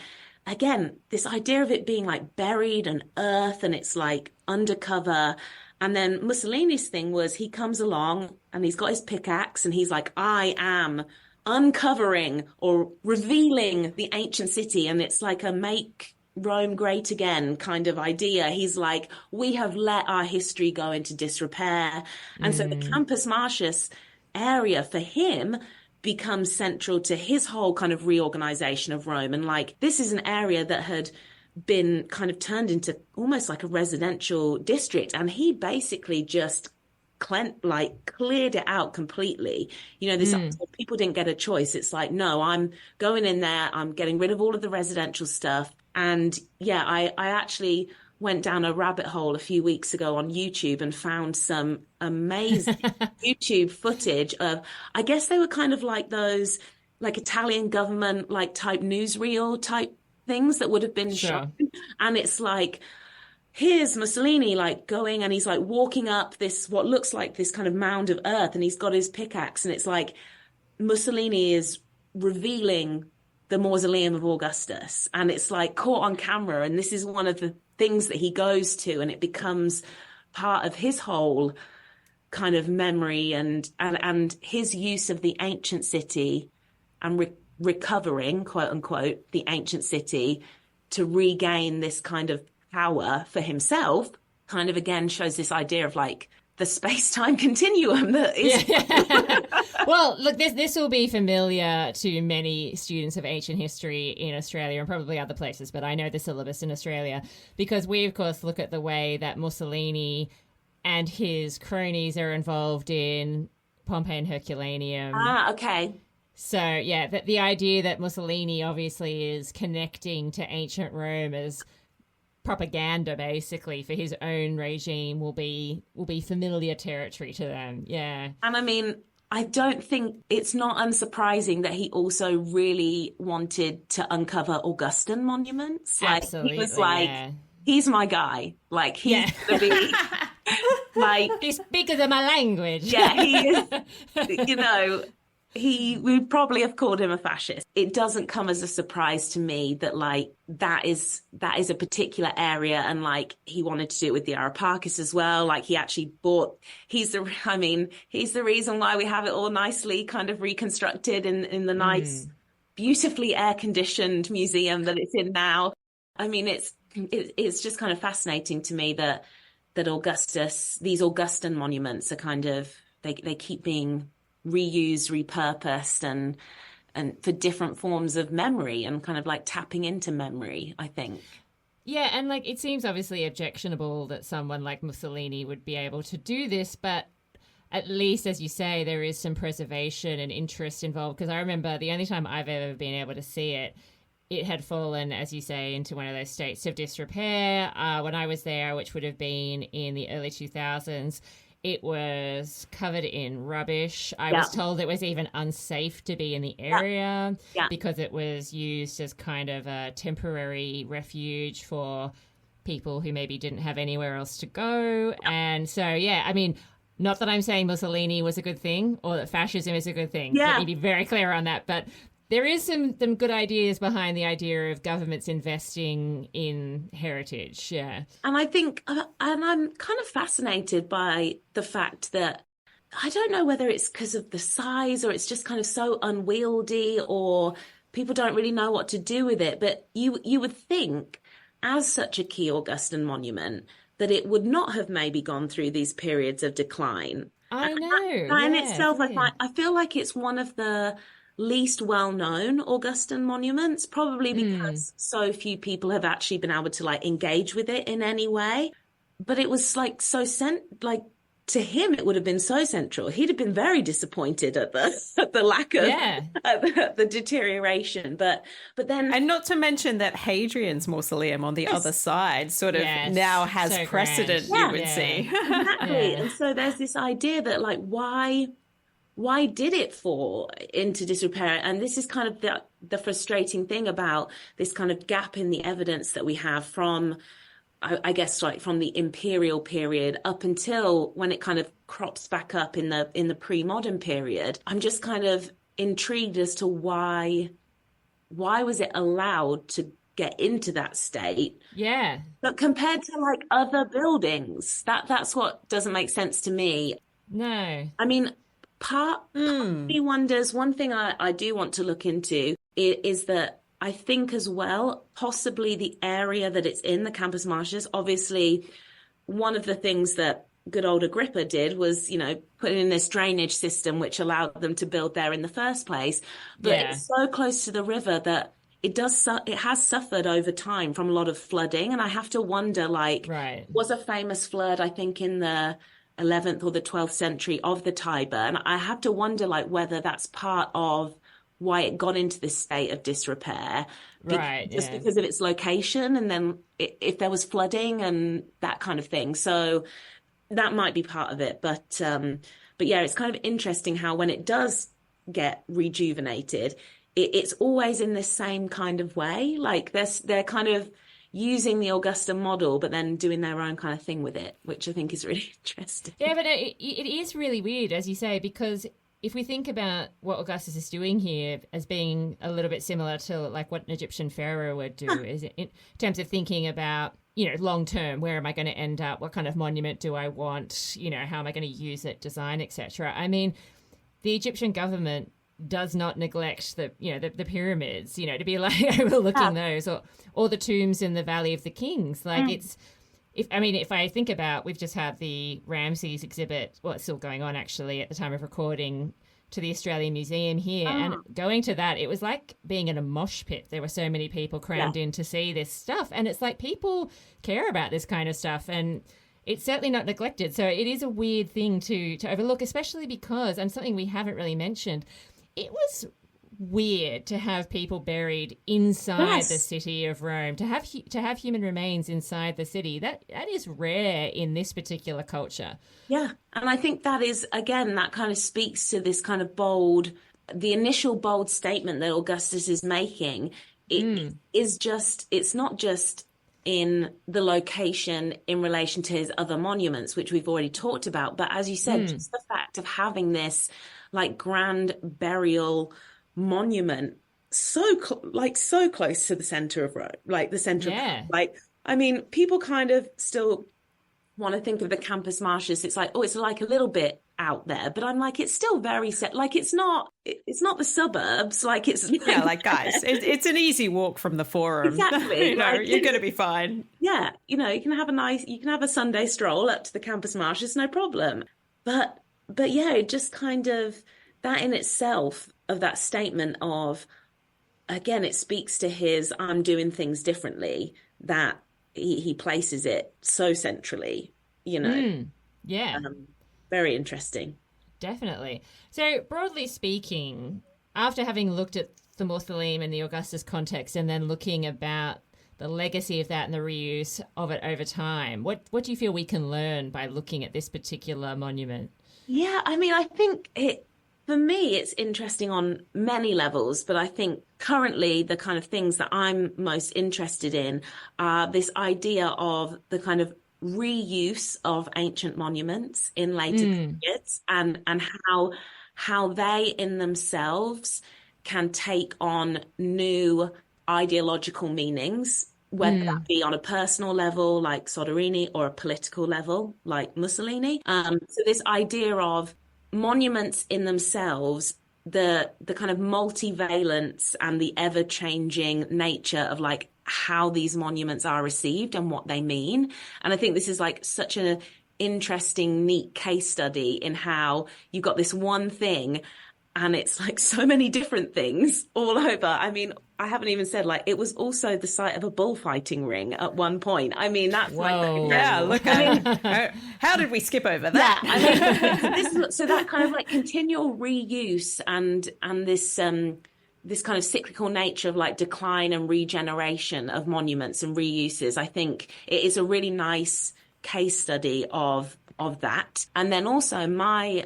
Again, this idea of it being like buried and earth, and it's like undercover. And then Mussolini's thing was, he comes along and he's got his pickaxe and he's like, I am uncovering or revealing the ancient city. And it's like a make Rome great again kind of idea. He's like, we have let our history go into disrepair. And so the Campus Martius area for him becomes central to his whole kind of reorganization of Rome. And like, this is an area that had been kind of turned into almost like a residential district, and he basically just cleared it out completely. This people didn't get a choice. It's like, no, I'm going in there, I'm getting rid of all of the residential stuff. And I actually went down a rabbit hole a few weeks ago on YouTube and found some amazing YouTube footage of, I guess they were kind of like those like Italian government like type newsreel type things that would have been shown. And it's like, here's Mussolini like going, and he's like walking up this what looks like this kind of mound of earth, and he's got his pickaxe, and it's like Mussolini is revealing the mausoleum of Augustus, and it's like caught on camera, and this is one of the things that he goes to, and it becomes part of his whole kind of memory and his use of the ancient city and recovering, quote unquote, the ancient city to regain this kind of power for himself, kind of again shows this idea of like the space-time continuum that is. Well, look, this will be familiar to many students of ancient history in Australia and probably other places, but I know the syllabus in Australia because we, of course, look at the way that Mussolini and his cronies are involved in Pompeii and Herculaneum. Ah, okay. So, yeah, the idea that Mussolini obviously is connecting to ancient Rome as propaganda, basically, for his own regime will be familiar territory to them. Yeah. And I mean, I don't think it's not unsurprising that he also really wanted to uncover Augustan monuments. Like, Absolutely. he was like, yeah. he's my guy. Like, he's gonna be like, He's bigger than my language. yeah, he is, you know, he would probably have called him a fascist. It doesn't come as a surprise to me that like that is a particular area, and like he wanted to do it with the Areopagus as well. Like he actually he's the reason why we have it all nicely kind of reconstructed in the nice, beautifully air conditioned museum that it's in now. I mean, it's just kind of fascinating to me that these Augustan monuments are kind of they keep being reused, repurposed, and for different forms of memory and kind of like tapping into memory, I think. Yeah, and like it seems obviously objectionable that someone like Mussolini would be able to do this, but at least, as you say, there is some preservation and interest involved. Because I remember the only time I've ever been able to see it, it had fallen, as you say, into one of those states of disrepair. When I was there, which would have been in the early 2000s, it was covered in rubbish. I was told it was even unsafe to be in the area because it was used as kind of a temporary refuge for people who maybe didn't have anywhere else to go. And so, yeah, I mean, not that I'm saying Mussolini was a good thing or that fascism is a good thing. Let me be very clear on that. But there is some good ideas behind the idea of governments investing in heritage, yeah. And I think, and I'm kind of fascinated by the fact that I don't know whether it's because of the size or it's just kind of so unwieldy or people don't really know what to do with it. But you would think, as such a key Augustan monument, that it would not have maybe gone through these periods of decline. I know. And in itself, I feel like it's one of the least well-known Augustan monuments, probably because so few people have actually been able to like engage with it in any way. But it was like to him, it would have been so central. He'd have been very disappointed at the lack of the deterioration. But then, and not to mention that Hadrian's mausoleum on the other side sort of now has so precedent. You would see exactly. And so there's this idea that like why did it fall into disrepair? And this is kind of the frustrating thing about this kind of gap in the evidence that we have from, I guess, like from the imperial period up until when it kind of crops back up in the pre-modern period. I'm just kind of intrigued as to why was it allowed to get into that state? Yeah. But compared to like other buildings, that's what doesn't make sense to me. No. I mean, part of me wonders, one thing I do want to look into is that I think as well, possibly the area that it's in, the Campus Martius, obviously one of the things that good old Agrippa did was, you know, put in this drainage system which allowed them to build there in the first place. But it's so close to the river that it has suffered over time from a lot of flooding. And I have to wonder, like, was a famous flood, I think, in the 11th or the 12th century of the Tiber. And I have to wonder, like, whether that's part of why it got into this state of disrepair. Just because of its location, and then if there was flooding and that kind of thing. So that might be part of it. But yeah, it's kind of interesting how when it does get rejuvenated, it's always in this same kind of way. Like they're kind of using the Augustan model, but then doing their own kind of thing with it, which I think is really interesting. Yeah, but it is really weird, as you say, because if we think about what Augustus is doing here as being a little bit similar to like what an Egyptian pharaoh would do, is in terms of thinking about, you know, long term, where am I going to end up? What kind of monument do I want? You know, how am I going to use it, design, etc. I mean, the Egyptian government does not neglect the pyramids, you know, to be like overlooking those, or the tombs in the Valley of the Kings. Like if I think about, we've just had the Ramses exhibit, well, it's still going on actually at the time of recording, to the Australian Museum here, and going to that, it was like being in a mosh pit. There were so many people crammed in to see this stuff, and it's like people care about this kind of stuff, and it's certainly not neglected. So it is a weird thing to overlook, especially because, and something we haven't really mentioned, it was weird to have people buried inside the city of Rome, to have human remains inside the city. That is rare in this particular culture. Yeah. And I think that is, again, that kind of speaks to this kind of the initial bold statement that Augustus is making. It is just, it's not just in the location in relation to his other monuments, which we've already talked about, but as you said, just the fact of having this like grand burial monument so close to the center of Rome, like the center of, like, I mean, people kind of still want to think of the Campus Martius. It's like, oh, it's like a little bit out there, but I'm like, it's still very set. Like, it's not the suburbs. Like, it's like guys, it's an easy walk from the Forum. Exactly. You're going to be fine. Yeah, you can have a Sunday stroll up to the Campus Martius, no problem. But yeah, it just kind of, that in itself, of that statement of, again, it speaks to his I'm doing things differently, that he places it so centrally, very interesting. Definitely. So broadly speaking, after having looked at the mausoleum in the Augustus context and then looking about the legacy of that and the reuse of it over time, what do you feel we can learn by looking at this particular monument? Yeah, I mean, I think for me, it's interesting on many levels, but I think currently the kind of things that I'm most interested in are this idea of the kind of reuse of ancient monuments in later periods, and how they in themselves can take on new ideological meanings, whether that be on a personal level like Soderini or a political level like Mussolini. So this idea of monuments in themselves, the kind of multivalence and the ever-changing nature of like how these monuments are received and what they mean. And I think this is like such an interesting, neat case study in how you've got this one thing and it's like so many different things all over. I mean, I haven't even said, like, it was also the site of a bullfighting ring at one point. I mean, that's like, yeah, look, how did we skip over that? Yeah, I mean, so that kind of like continual reuse and this kind of cyclical nature of like decline and regeneration of monuments and reuses, I think it is a really nice case study of that. And then also my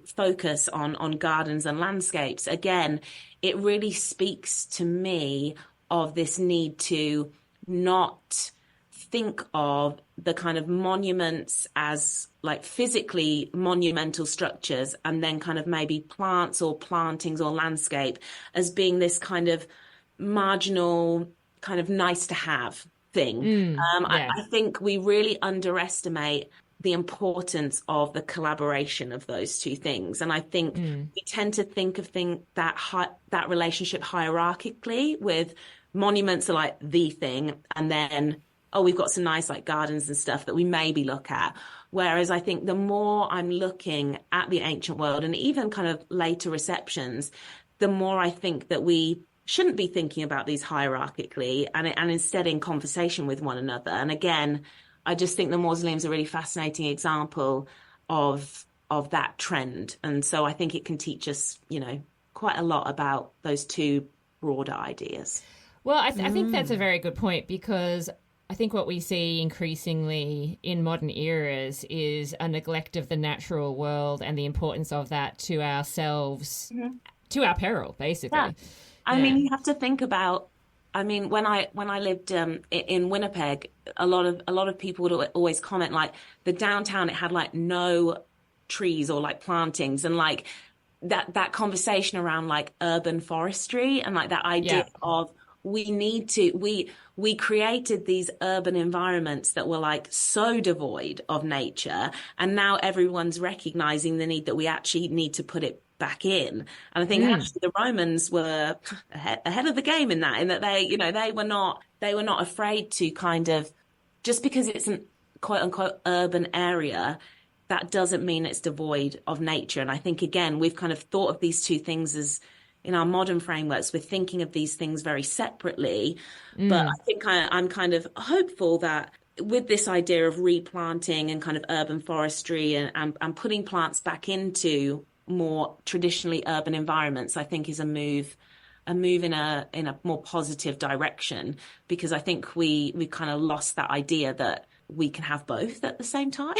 focus on gardens and landscapes, again, it really speaks to me of this need to not think of the kind of monuments as like physically monumental structures and then kind of maybe plants or plantings or landscape as being this kind of marginal, kind of nice to have thing. I think we really underestimate the importance of the collaboration of those two things, and I think we tend to think of that relationship hierarchically, with monuments are like the thing, and then we've got some nice like gardens and stuff that we maybe look at. Whereas I think the more I'm looking at the ancient world and even kind of later receptions, the more I think that we shouldn't be thinking about these hierarchically and instead in conversation with one another. And again, I just think the mausoleum is a really fascinating example of that trend. And so I think it can teach us, quite a lot about those two broader ideas. Well, I think that's a very good point, because I think what we see increasingly in modern eras is a neglect of the natural world and the importance of that to ourselves, to our peril, basically. Yeah. I mean, you have to think about, when I lived in Winnipeg, a lot of people would always comment like the downtown, it had like no trees or like plantings, and like that conversation around like urban forestry and like that idea of we created these urban environments that were like so devoid of nature, and now everyone's recognizing the need that we actually need to put it back in. And I think actually the Romans were ahead of the game in that they were not afraid to kind of, just because it's an quote unquote urban area, that doesn't mean it's devoid of nature. And I think, again, we've kind of thought of these two things as, in our modern frameworks, we're thinking of these things very separately. But I think I'm kind of hopeful that with this idea of replanting and kind of urban forestry and putting plants back into more traditionally urban environments, I think is a move in a more positive direction, because I think we kind of lost that idea that we can have both at the same time.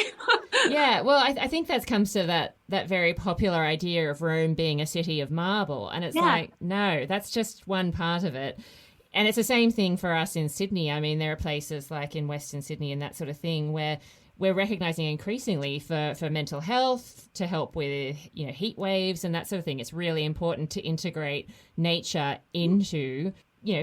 Yeah, well, I think that comes to that very popular idea of Rome being a city of marble. And it's like, no, that's just one part of it. And it's the same thing for us in Sydney. I mean, there are places like in Western Sydney and that sort of thing where we're recognising increasingly for mental health, to help with, heat waves and that sort of thing. It's really important to integrate nature into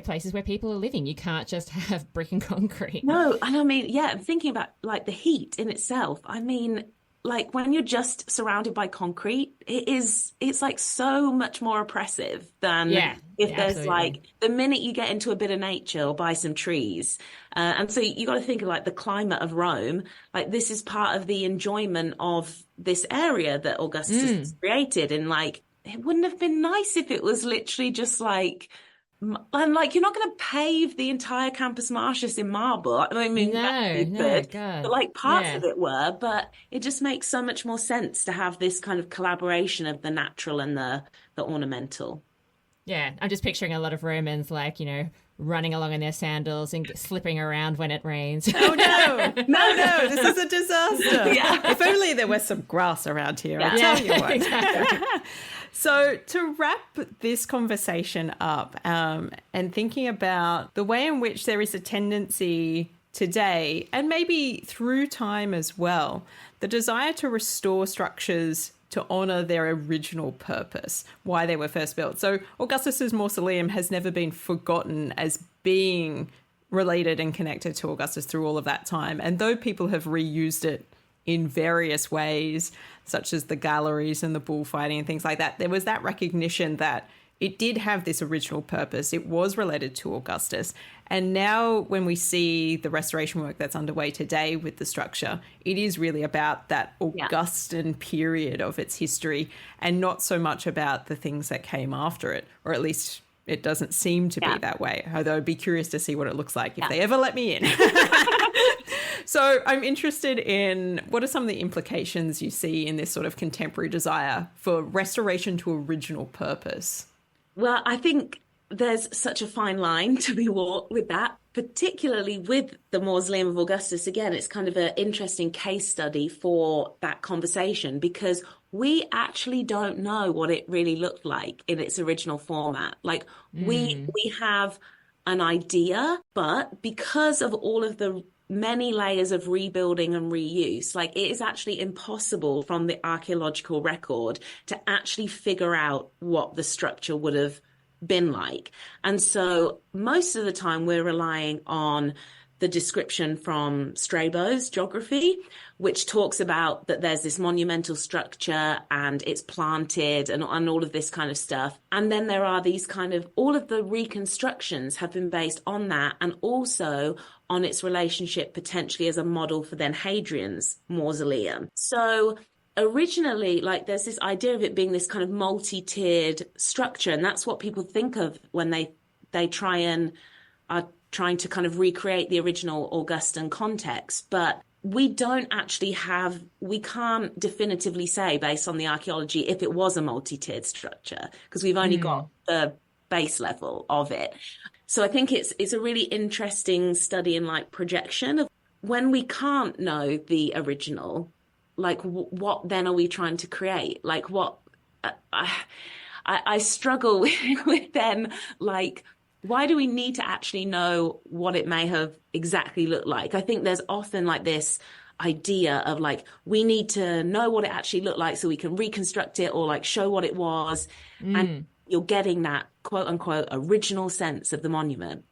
places where people are living. You can't just have brick and concrete. No, and I mean, thinking about like the heat in itself, I mean, like when you're just surrounded by concrete, it's like so much more oppressive than if there's absolutely. Like the minute you get into a bit of nature or by some trees. And so you got to think of like the climate of Rome, like this is part of the enjoyment of this area that Augustus created. And like, it wouldn't have been nice if it was literally just like, and like, you're not going to pave the entire Campus Martius in marble. I mean, but like parts of it were, but it just makes so much more sense to have this kind of collaboration of the natural and the ornamental. Yeah, I'm just picturing a lot of Romans like, running along in their sandals and slipping around when it rains. Oh, no, this is a disaster. Yeah. If only there was some grass around here, I'll tell you what. Exactly. So to wrap this conversation up and thinking about the way in which there is a tendency today, and maybe through time as well, the desire to restore structures to honour their original purpose, why they were first built. So Augustus's mausoleum has never been forgotten as being related and connected to Augustus through all of that time. And though people have reused it in various ways, such as the galleries and the bullfighting and things like that, there was that recognition that it did have this original purpose. It was related to Augustus. And now when we see the restoration work that's underway today with the structure, it is really about that Augustan period of its history and not so much about the things that came after it, or at least it doesn't seem to be that way. Although I'd be curious to see what it looks like if they ever let me in. So I'm interested in what are some of the implications you see in this sort of contemporary desire for restoration to original purpose? Well, I think there's such a fine line to be walked with that, particularly with the Mausoleum of Augustus. Again, it's kind of an interesting case study for that conversation, because we actually don't know what it really looked like in its original format. Like we have an idea, but because of all of the many layers of rebuilding and reuse, like it is actually impossible from the archaeological record to actually figure out what the structure would have been like. And so most of the time we're relying on the description from Strabo's geography, which talks about that there's this monumental structure and it's planted and all of this kind of stuff. And then there are these kind of, all of the reconstructions have been based on that, and also on its relationship potentially as a model for then Hadrian's mausoleum. So originally, like there's this idea of it being this kind of multi-tiered structure, and that's what people think of when they try and are trying to kind of recreate the original Augustan context. But we don't actually have, we can't definitively say based on the archaeology if it was a multi-tiered structure, because we've only got the base level of it. So I think it's a really interesting study in like projection of when we can't know the original, like what then are we trying to create? Like what I struggle with then, like, why do we need to actually know what it may have exactly looked like? I think there's often like this idea of like, we need to know what it actually looked like so we can reconstruct it or like show what it was. And you're getting that quote unquote original sense of the monument.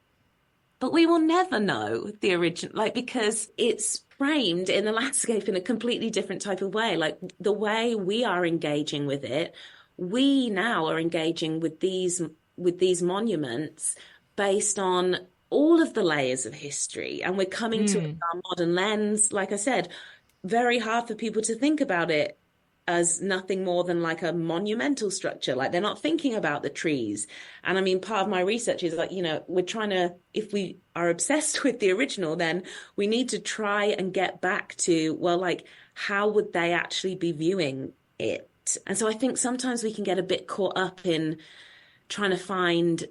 But we will never know the original, like, because it's framed in the landscape in a completely different type of way. Like the way we are engaging with it, we now are engaging with these monuments based on all of the layers of history, and we're coming to it with our modern lens. Like I said, very hard for people to think about it as nothing more than like a monumental structure. Like they're not thinking about the trees. And I mean, part of my research is like, we're trying to, if we are obsessed with the original, then we need to try and get back to, well, like, how would they actually be viewing it? And so I think sometimes we can get a bit caught up in trying to find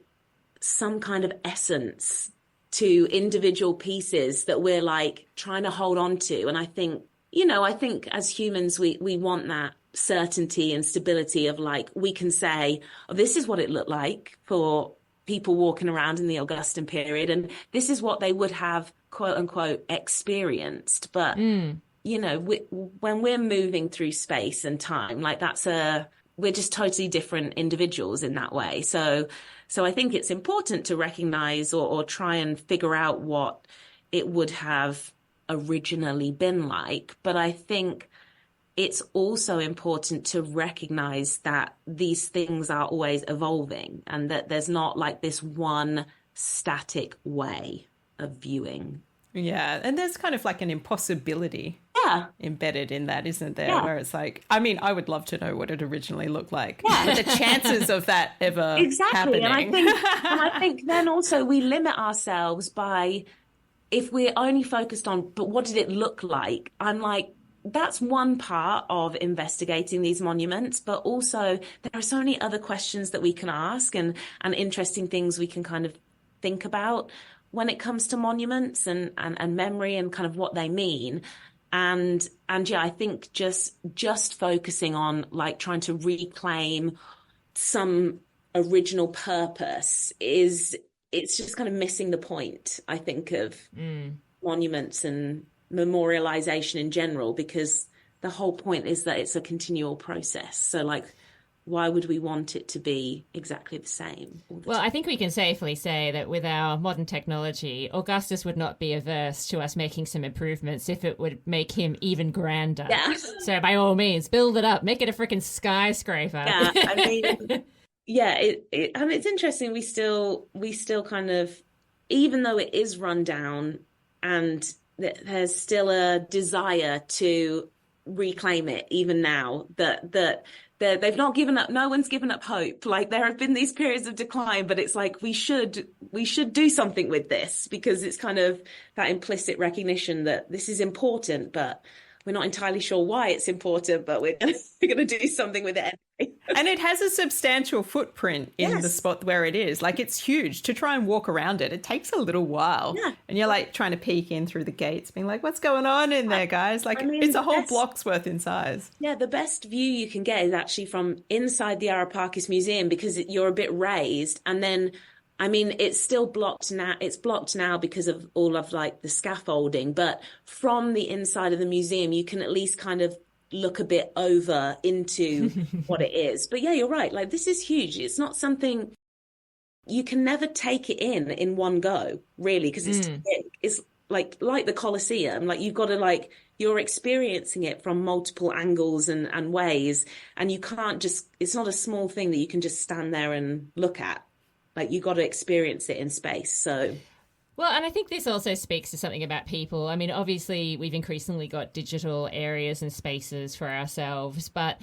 some kind of essence to individual pieces that we're like trying to hold on to. And I think, I think as humans, we want that certainty and stability of like, we can say, oh, this is what it looked like for people walking around in the Augustan period. And this is what they would have, quote unquote, experienced. But, when we're moving through space and time, like we're just totally different individuals in that way. So I think it's important to recognize or try and figure out what it would have originally been like. But I think it's also important to recognize that these things are always evolving and that there's not like this one static way of viewing. Yeah, and there's kind of like an impossibility embedded in that, isn't there? Yeah. Where it's like, I mean, I would love to know what it originally looked like. Yeah. But the chances of that ever happening. And I think then also we limit ourselves by, if we're only focused on, but what did it look like? I'm like, that's one part of investigating these monuments, but also there are so many other questions that we can ask and interesting things we can kind of think about when it comes to monuments and memory and kind of what they mean. And yeah, I think just focusing on like trying to reclaim some original purpose it's just kind of missing the point, I think, of monuments and memorialization in general, because the whole point is that it's a continual process. So like, why would we want it to be exactly the same all the time? I think we can safely say that with our modern technology, Augustus would not be averse to us making some improvements if it would make him even grander. Yeah. So by all means, build it up, make it a freaking skyscraper. Yeah, I mean, yeah, and it's interesting. We still kind of, even though it is run down and there's still a desire to reclaim it, even now that they've not given up. No one's given up hope. Like there have been these periods of decline, but it's like we should do something with this, because it's kind of that implicit recognition that this is important, but we're not entirely sure why it's important, but we're going to do something with it anyway. And it has a substantial footprint in the spot where it is. Like it's huge. To try and walk around it, it takes a little while. Yeah. And you're like trying to peek in through the gates, being like, what's going on in there, guys? Like it's a whole block's worth in size. Yeah, the best view you can get is actually from inside the Areopagos Museum, because you're a bit raised. And then, I mean, it's still blocked now. It's blocked now because of all of like the scaffolding. But from the inside of the museum, you can at least kind of look a bit over into what it is. But yeah, you're right. Like this is huge. It's not something you can never take it in one go, really, because it's too big. It's like the Colosseum. Like you've got to you're experiencing it from multiple angles and ways, and you can't just. It's not a small thing that you can just stand there and look at. Like you got to experience it in space. So. Well, and I think this also speaks to something about people. I mean, obviously, we've increasingly got digital areas and spaces for ourselves, but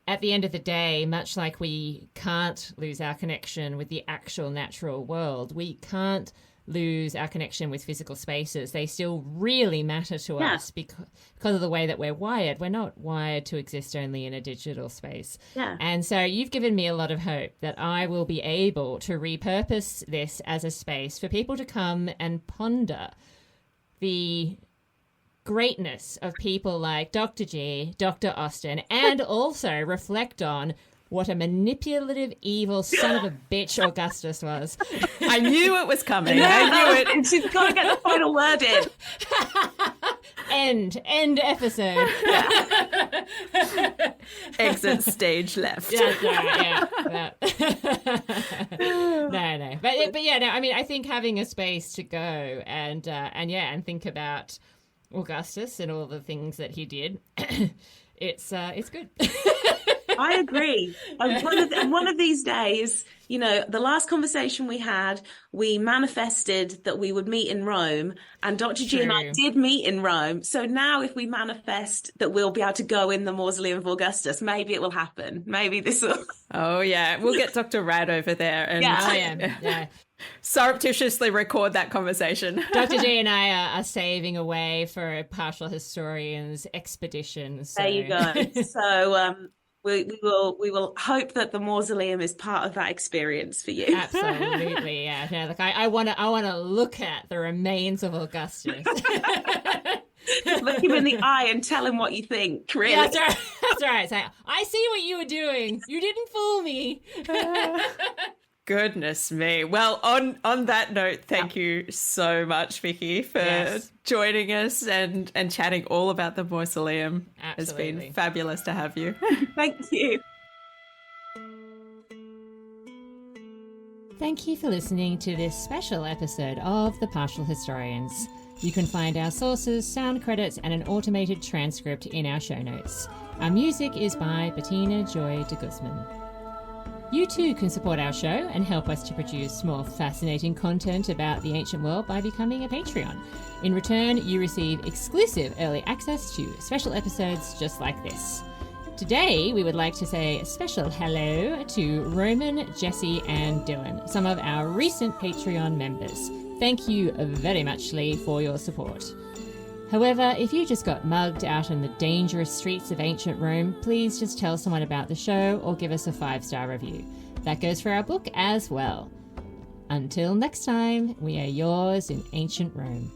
at the end of the day, much like we can't lose our connection with the actual natural world, we can't lose our connection with physical spaces. They still really matter to us because of the way that we're wired. We're not wired to exist only in a digital space. Yeah. And so you've given me a lot of hope that I will be able to repurpose this as a space for people to come and ponder the greatness of people like Dr. G, Dr. Austen, and also reflect on what a manipulative, evil son of a bitch Augustus was. I knew it was coming. I knew it. And she's got to get the final word in. End episode. Exit stage left. Yeah. No. But yeah, no, I mean, I think having a space to go and think about Augustus and all the things that he did, it's good. I agree. One of these days, the last conversation we had, we manifested that we would meet in Rome, and Dr. G and I did meet in Rome. So now if we manifest that we'll be able to go in the Mausoleum of Augustus, maybe it will happen. Maybe this will. Oh, yeah. We'll get Dr. Rad over there and surreptitiously record that conversation. Dr. G and I are saving away for a partial historians expedition. So. There you go. So we will hope that the mausoleum is part of that experience for you. Absolutely, yeah. No, look, I want to look at the remains of Augustus. Look him in the eye and tell him what you think. Really, yeah, that's right. Say, I see what you were doing. You didn't fool me. Goodness me. Well, on that note, thank you so much, Vicky, for joining us and chatting all about the mausoleum. Absolutely. It's been fabulous to have you. Thank you. Thank you for listening to this special episode of The Partial Historians. You can find our sources, sound credits, and an automated transcript in our show notes. Our music is by Bettina Joy de Guzman. You too can support our show and help us to produce more fascinating content about the ancient world by becoming a Patreon. In return, you receive exclusive early access to special episodes just like this. Today, we would like to say a special hello to Roman, Jesse, and Dylan, some of our recent Patreon members. Thank you very much, Lee, for your support. However, if you just got mugged out in the dangerous streets of ancient Rome, please just tell someone about the show or give us a 5-star review. That goes for our book as well. Until next time, we are yours in ancient Rome.